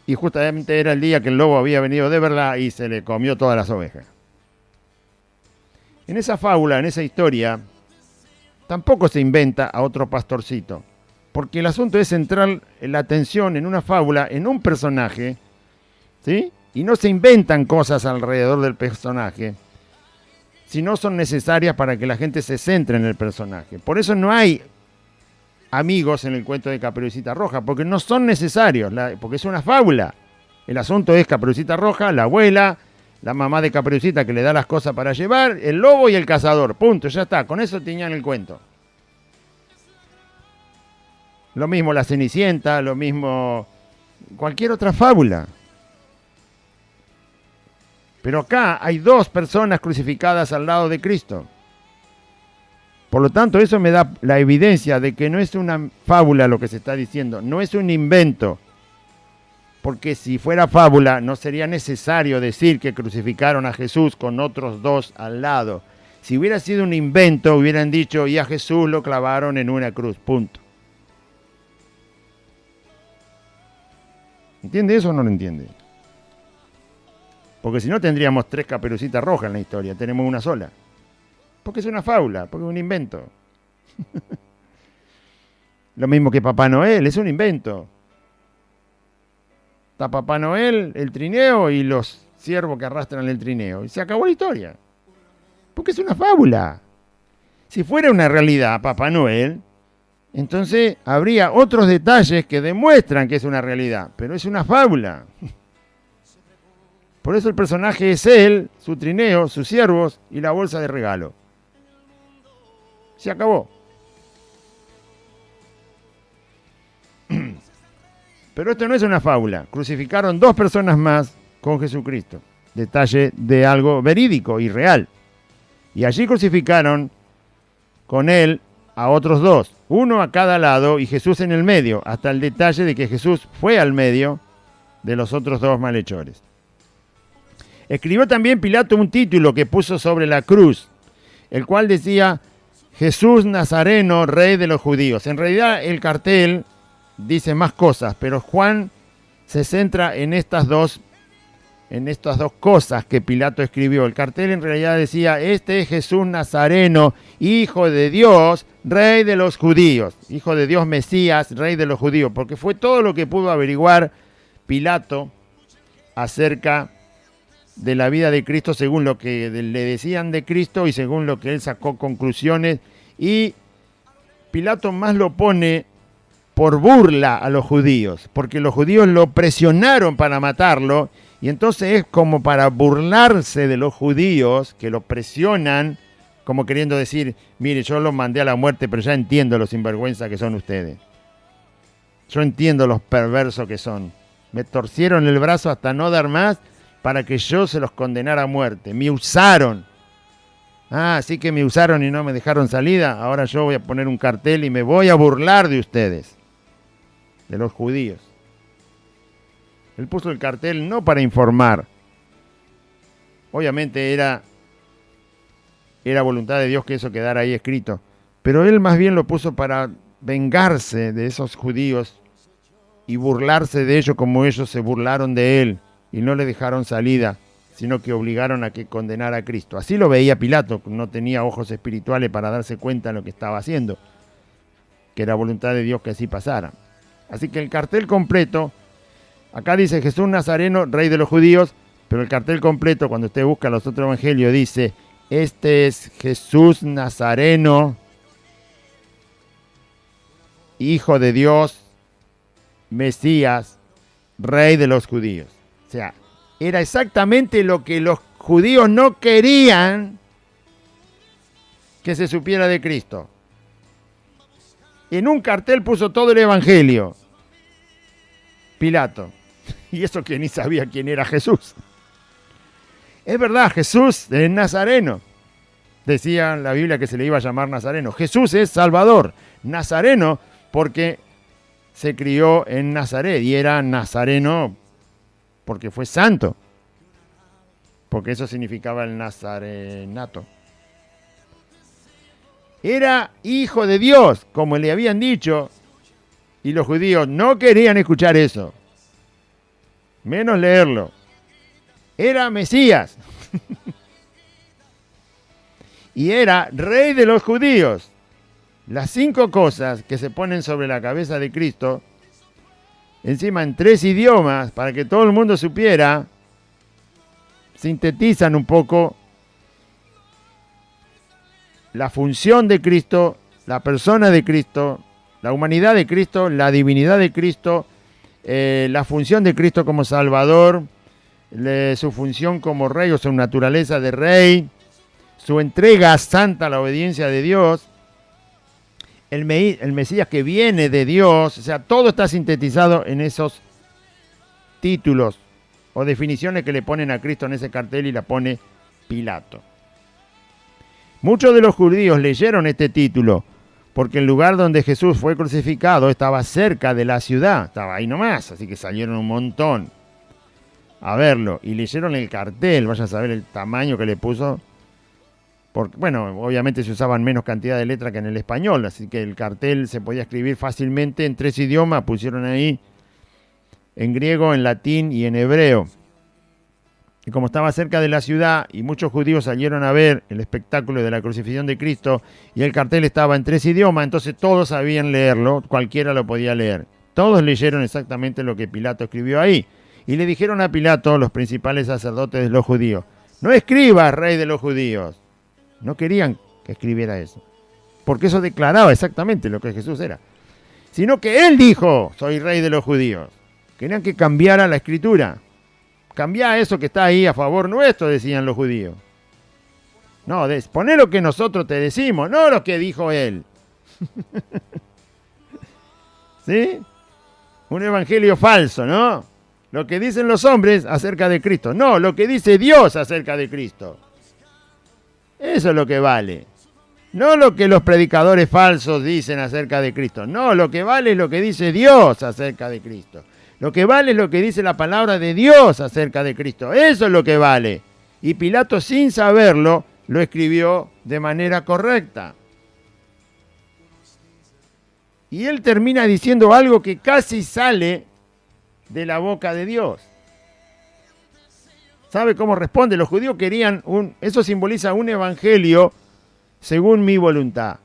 Y justamente era el día que el lobo había venido de verdad y se le comió todas las ovejas. En esa fábula, en esa historia, tampoco se inventa a otro pastorcito. Porque el asunto es centrar la atención en una fábula, en un personaje, ¿sí? Y no se inventan cosas alrededor del personaje, si no son necesarias para que la gente se centre en el personaje. Por eso no hay amigos en el cuento de Caperucita Roja, porque no son necesarios, porque es una fábula. El asunto es Caperucita Roja, la abuela, la mamá de Caperucita que le da las cosas para llevar, el lobo y el cazador. Punto, ya está, con eso tenían el cuento. Lo mismo la Cenicienta, lo mismo cualquier otra fábula. Pero acá hay 2 personas crucificadas al lado de Cristo. Por lo tanto, eso me da la evidencia de que no es una fábula lo que se está diciendo, no es un invento. Porque si fuera fábula, no sería necesario decir que crucificaron a Jesús con otros dos al lado. Si hubiera sido un invento, hubieran dicho, y a Jesús lo clavaron en una cruz, punto. ¿Entiende eso o no lo entiende? Porque si no tendríamos 3 Caperucitas Rojas en la historia, tenemos una sola. Porque es una fábula, porque es un invento. Lo mismo que Papá Noel, es un invento. Está Papá Noel, el trineo y los ciervos que arrastran el trineo. Y se acabó la historia. Porque es una fábula. Si fuera una realidad Papá Noel, entonces habría otros detalles que demuestran que es una realidad. Pero es una fábula. Por eso el personaje es él, su trineo, sus ciervos y la bolsa de regalo. Se acabó. Pero esto no es una fábula. Crucificaron 2 personas más con Jesucristo. Detalle de algo verídico y real. Y allí crucificaron con él a otros 2. Uno a cada lado y Jesús en el medio. Hasta el detalle de que Jesús fue al medio de los otros 2 malhechores. Escribió también Pilato un título que puso sobre la cruz, el cual decía Jesús Nazareno, Rey de los Judíos. En realidad el cartel dice más cosas, pero Juan se centra en estas dos cosas que Pilato escribió. El cartel en realidad decía, este es Jesús Nazareno, Hijo de Dios, Rey de los Judíos. Hijo de Dios Mesías, Rey de los Judíos. Porque fue todo lo que pudo averiguar Pilato acerca de la vida de Cristo, según lo que le decían de Cristo y según lo que él sacó conclusiones. Y Pilato más lo pone por burla a los judíos, porque los judíos lo presionaron para matarlo, y entonces es como para burlarse de los judíos que lo presionan, como queriendo decir, mire, yo los mandé a la muerte, pero ya entiendo los sinvergüenza que son ustedes. Yo entiendo los perversos que son. Me torcieron el brazo hasta no dar más para que yo se los condenara a muerte. Me usaron. Ah, sí que me usaron y no me dejaron salida. Ahora yo voy a poner un cartel y me voy a burlar de ustedes, de los judíos. Él puso el cartel no para informar. Obviamente era voluntad de Dios que eso quedara ahí escrito. Pero él más bien lo puso para vengarse de esos judíos y burlarse de ellos como ellos se burlaron de él y no le dejaron salida, sino que obligaron a que condenara a Cristo. Así lo veía Pilato, no tenía ojos espirituales para darse cuenta de lo que estaba haciendo, que era voluntad de Dios que así pasara. Así que el cartel completo, acá dice Jesús Nazareno, Rey de los Judíos, pero el cartel completo, cuando usted busca los otros evangelios, dice, este es Jesús Nazareno, Hijo de Dios, Mesías, Rey de los Judíos. O sea, era exactamente lo que los judíos no querían que se supiera de Cristo. En un cartel puso todo el evangelio, Pilato. Y eso que ni sabía quién era Jesús. Es verdad, Jesús es Nazareno. Decía la Biblia que se le iba a llamar Nazareno. Jesús es Salvador. Nazareno porque se crió en Nazaret y era nazareno porque fue santo. Porque eso significaba el nazarenato. Era hijo de Dios, como le habían dicho, y los judíos no querían escuchar eso, menos leerlo. Era Mesías. Y era rey de los judíos. Las 5 cosas que se ponen sobre la cabeza de Cristo, encima en 3 idiomas, para que todo el mundo supiera, sintetizan un poco la función de Cristo, la persona de Cristo, la humanidad de Cristo, la divinidad de Cristo, la función de Cristo como Salvador, su función como rey o su naturaleza de rey, su entrega santa a la obediencia de Dios, el Mesías que viene de Dios. O sea, todo está sintetizado en esos títulos o definiciones que le ponen a Cristo en ese cartel y la pone Pilato. Muchos de los judíos leyeron este título porque el lugar donde Jesús fue crucificado estaba cerca de la ciudad, estaba ahí nomás, así que salieron un montón a verlo y leyeron el cartel, vaya a saber el tamaño que le puso, porque, bueno, obviamente se usaban menos cantidad de letra que en el español, así que el cartel se podía escribir fácilmente en 3 idiomas, pusieron ahí en griego, en latín y en hebreo. Y como estaba cerca de la ciudad y muchos judíos salieron a ver el espectáculo de la crucifixión de Cristo y el cartel estaba en 3 idiomas, entonces todos sabían leerlo, cualquiera lo podía leer. Todos leyeron exactamente lo que Pilato escribió ahí. Y le dijeron a Pilato, los principales sacerdotes de los judíos, no escribas, rey de los judíos. No querían que escribiera eso, porque eso declaraba exactamente lo que Jesús era. Sino que él dijo, soy rey de los judíos. Querían que cambiara la escritura. Cambia eso que está ahí a favor nuestro, decían los judíos. No, poné lo que nosotros te decimos, no lo que dijo él. ¿Sí? Un evangelio falso, ¿no? Lo que dicen los hombres acerca de Cristo. No, lo que dice Dios acerca de Cristo. Eso es lo que vale. No lo que los predicadores falsos dicen acerca de Cristo. No, lo que vale es lo que dice Dios acerca de Cristo. Lo que vale es lo que dice la palabra de Dios acerca de Cristo. Eso es lo que vale. Y Pilato, sin saberlo, lo escribió de manera correcta. Y él termina diciendo algo que casi sale de la boca de Dios. ¿Sabe cómo responde? Los judíos querían eso simboliza un evangelio según mi voluntad.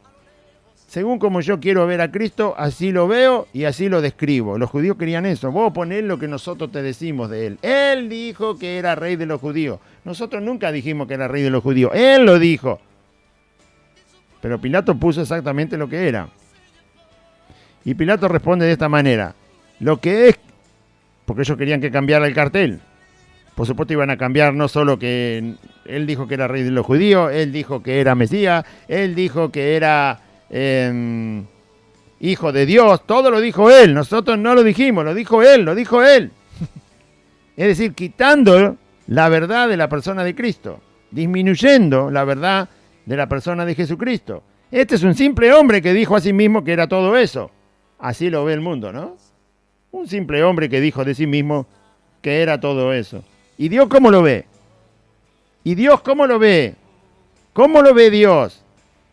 Según como yo quiero ver a Cristo, así lo veo y así lo describo. Los judíos querían eso. Vos ponés lo que nosotros te decimos de él. Él dijo que era rey de los judíos. Nosotros nunca dijimos que era rey de los judíos. Él lo dijo. Pero Pilato puso exactamente lo que era. Y Pilato responde de esta manera. Lo que es, porque ellos querían que cambiara el cartel. Por supuesto iban a cambiar no solo que él dijo que era rey de los judíos, él dijo que era Mesías, él dijo que era hijo de Dios, todo lo dijo él, nosotros no lo dijimos, lo dijo él, lo dijo él. Es decir, quitando la verdad de la persona de Cristo, disminuyendo la verdad de la persona de Jesucristo. Este es un simple hombre que dijo a sí mismo que era todo eso. Así lo ve el mundo, ¿no? Un simple hombre que dijo de sí mismo que era todo eso. ¿Y Dios cómo lo ve? ¿Y Dios cómo lo ve? ¿Cómo lo ve Dios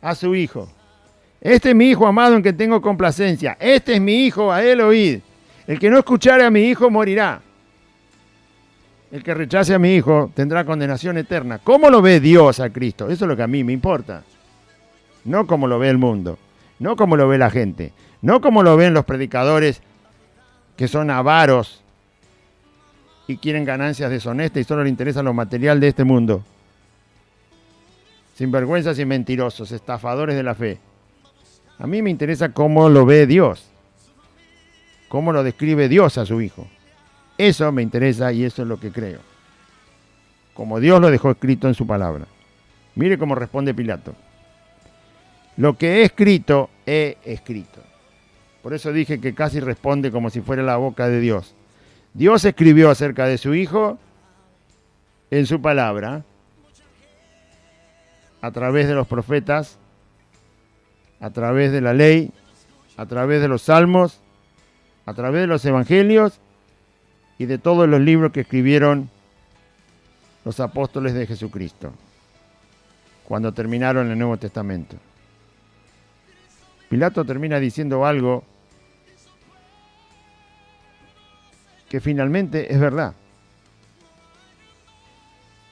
a su Hijo? Este es mi Hijo amado en que tengo complacencia. Este es mi Hijo, a él oíd. El que no escuchare a mi Hijo morirá. El que rechace a mi Hijo tendrá condenación eterna. ¿Cómo lo ve Dios a Cristo? Eso es lo que a mí me importa. No como lo ve el mundo. No como lo ve la gente. No como lo ven los predicadores que son avaros y quieren ganancias deshonestas y solo les interesa lo material de este mundo. Sinvergüenzas y mentirosos, estafadores de la fe. A mí me interesa cómo lo ve Dios. Cómo lo describe Dios a su Hijo. Eso me interesa y eso es lo que creo. Como Dios lo dejó escrito en su palabra. Mire cómo responde Pilato. Lo que he escrito, he escrito. Por eso dije que casi responde como si fuera la boca de Dios. Dios escribió acerca de su Hijo en su palabra, a través de los profetas, a través de la ley, a través de los salmos, a través de los evangelios y de todos los libros que escribieron los apóstoles de Jesucristo cuando terminaron el Nuevo Testamento. Pilato termina diciendo algo que finalmente es verdad.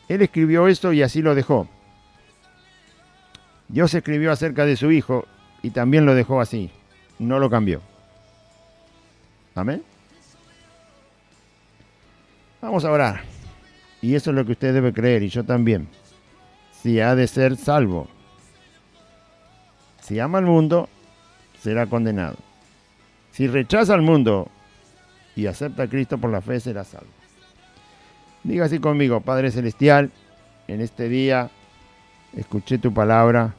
Él escribió eso y así lo dejó. Dios escribió acerca de su Hijo y también lo dejó así. No lo cambió. Amén. Vamos a orar. Y eso es lo que usted debe creer y yo también. Si ha de ser salvo. Si ama al mundo, será condenado. Si rechaza al mundo y acepta a Cristo por la fe, será salvo. Diga así conmigo: Padre Celestial, en este día escuché tu palabra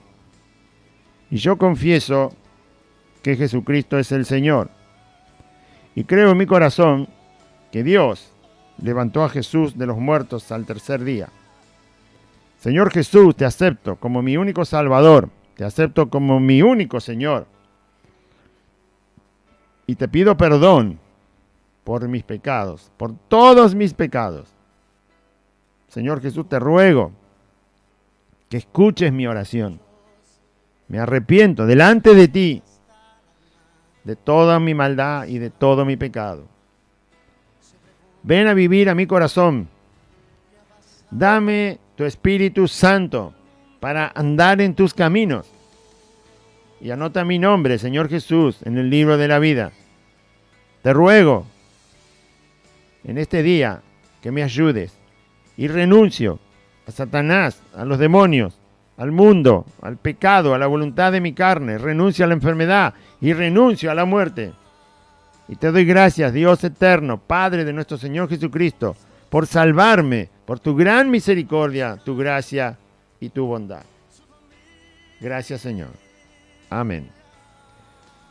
y yo confieso que Jesucristo es el Señor. Y creo en mi corazón que Dios levantó a Jesús de los muertos al tercer día. Señor Jesús, te acepto como mi único Salvador, te acepto como mi único Señor. Y te pido perdón por mis pecados, por todos mis pecados. Señor Jesús, te ruego que escuches mi oración. Me arrepiento delante de ti de toda mi maldad y de todo mi pecado. Ven a vivir a mi corazón. Dame tu Espíritu Santo para andar en tus caminos. Y anota mi nombre, Señor Jesús, en el libro de la vida. Te ruego en este día que me ayudes y renuncio a Satanás, a los demonios, al mundo, al pecado, a la voluntad de mi carne. Renuncio a la enfermedad y renuncio a la muerte. Y te doy gracias, Dios eterno, Padre de nuestro Señor Jesucristo, por salvarme, por tu gran misericordia, tu gracia y tu bondad. Gracias, Señor. Amén.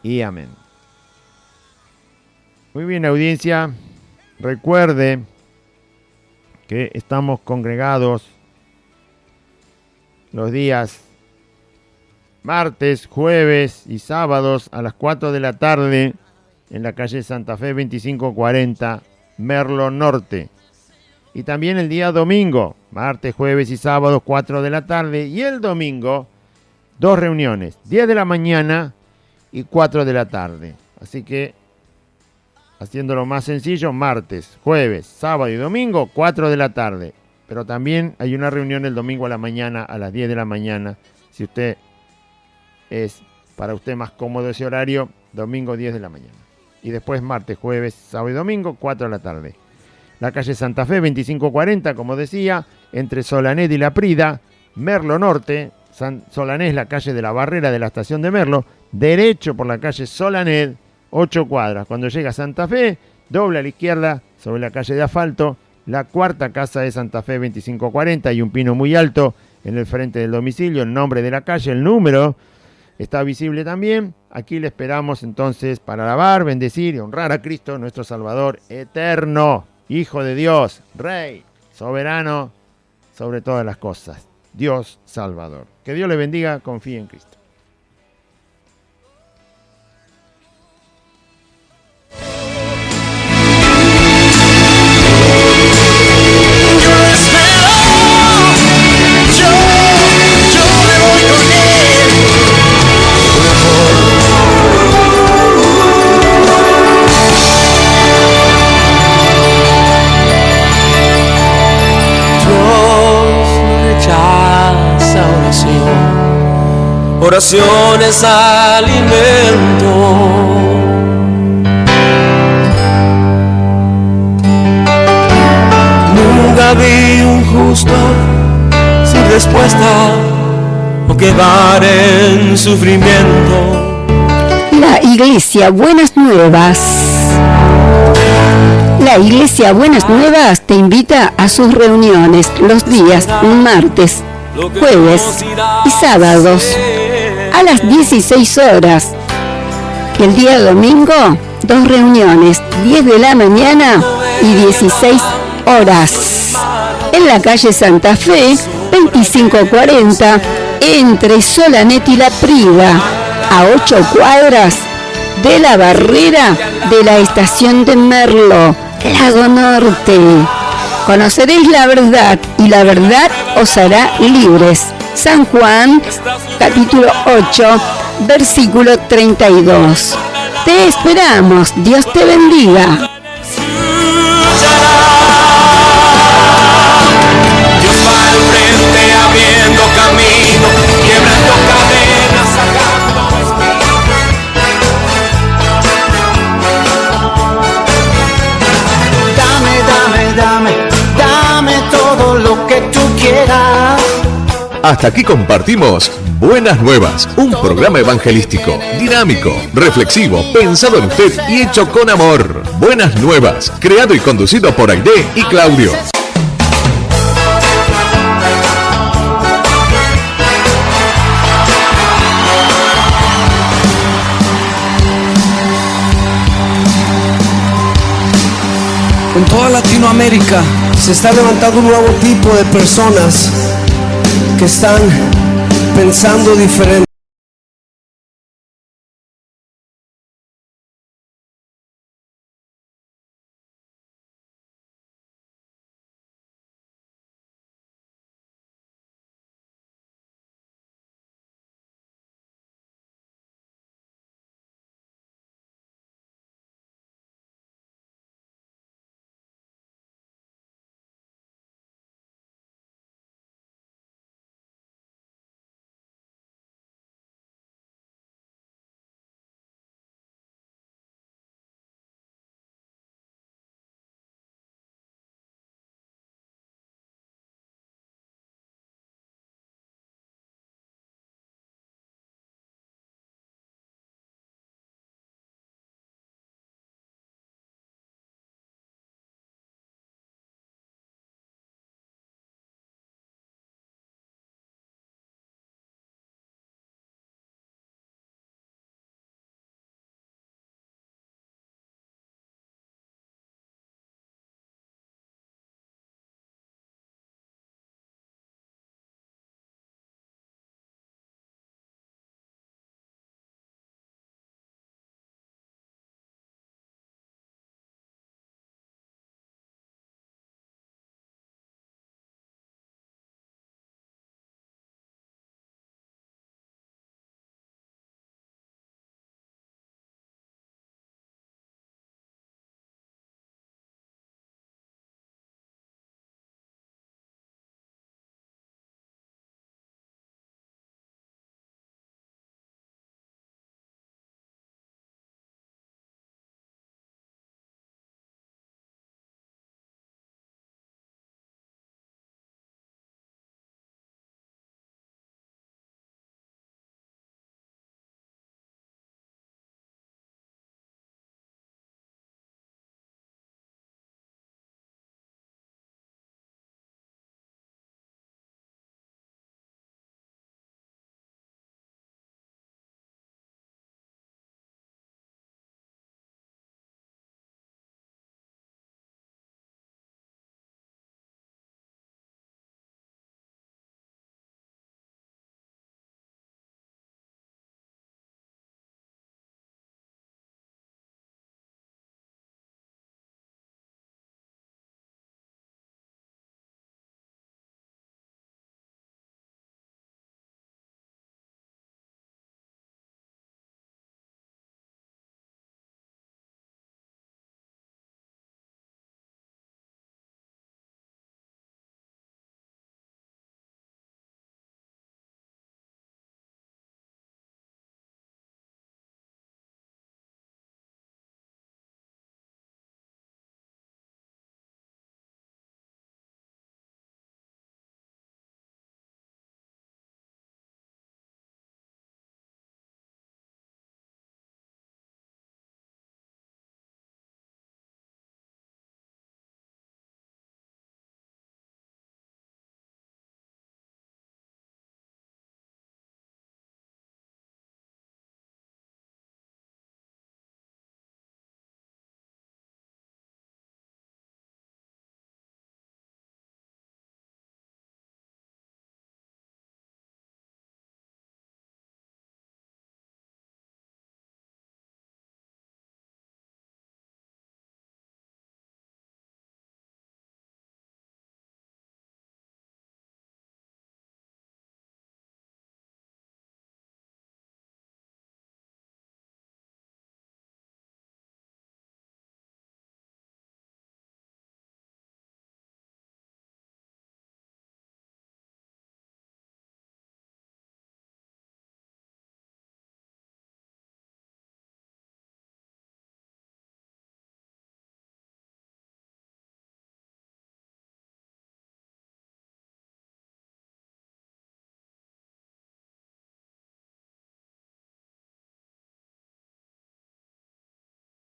Y amén. Muy bien, audiencia. Recuerde que estamos congregados los días martes, jueves y sábados a las 4 de la tarde en la calle Santa Fe 2540, Merlo Norte. Y también el día domingo, martes, jueves y sábados 4 de la tarde. Y el domingo, 2 reuniones, 10 de la mañana y 4 de la tarde. Así que, haciéndolo más sencillo, martes, jueves, sábado y domingo, 4 de la tarde. Pero también hay una reunión el domingo a la mañana, a las 10 de la mañana. Si usted es, para usted más cómodo ese horario, domingo 10 de la mañana. Y después martes, jueves, sábado y domingo, 4 de la tarde. La calle Santa Fe, 2540, como decía, entre Solanet y La Prida, Merlo Norte. Solanet es la calle de la Barrera de la estación de Merlo. Derecho por la calle Solanet, 8 cuadras. Cuando llega a Santa Fe, dobla a la izquierda sobre la calle de asfalto. La cuarta casa de Santa Fe 2540 y un pino muy alto en el frente del domicilio, el nombre de la calle, el número está visible también. Aquí le esperamos entonces para alabar, bendecir y honrar a Cristo, nuestro Salvador eterno, Hijo de Dios, Rey, soberano sobre todas las cosas, Dios Salvador. Que Dios le bendiga, confíe en Cristo. Oración es alimento. Nunca vi un justo sin respuesta o quedar en sufrimiento. La Iglesia Buenas Nuevas. La Iglesia Buenas Nuevas te invita a sus reuniones los días martes, jueves y sábados a las 16 horas. El día domingo, 2 reuniones, 10 de la mañana y 16 horas. En la calle Santa Fe, 2540, entre Solanet y La Prida, a 8 cuadras de la Barrera de la estación de Merlo, Lago Norte. Conoceréis la verdad y la verdad os hará libres. San Juan, capítulo 8, versículo 32. Te esperamos. Dios te bendiga. Dios va al frente abriendo camino, quebrando cadenas, sacando espíritus. Dame todo lo que tú quieras. Hasta aquí compartimos Buenas Nuevas, un programa evangelístico, dinámico, reflexivo, pensado en usted y hecho con amor. Buenas Nuevas, creado y conducido por Aide y Claudio. En toda Latinoamérica se está levantando un nuevo tipo de personas que están pensando diferente.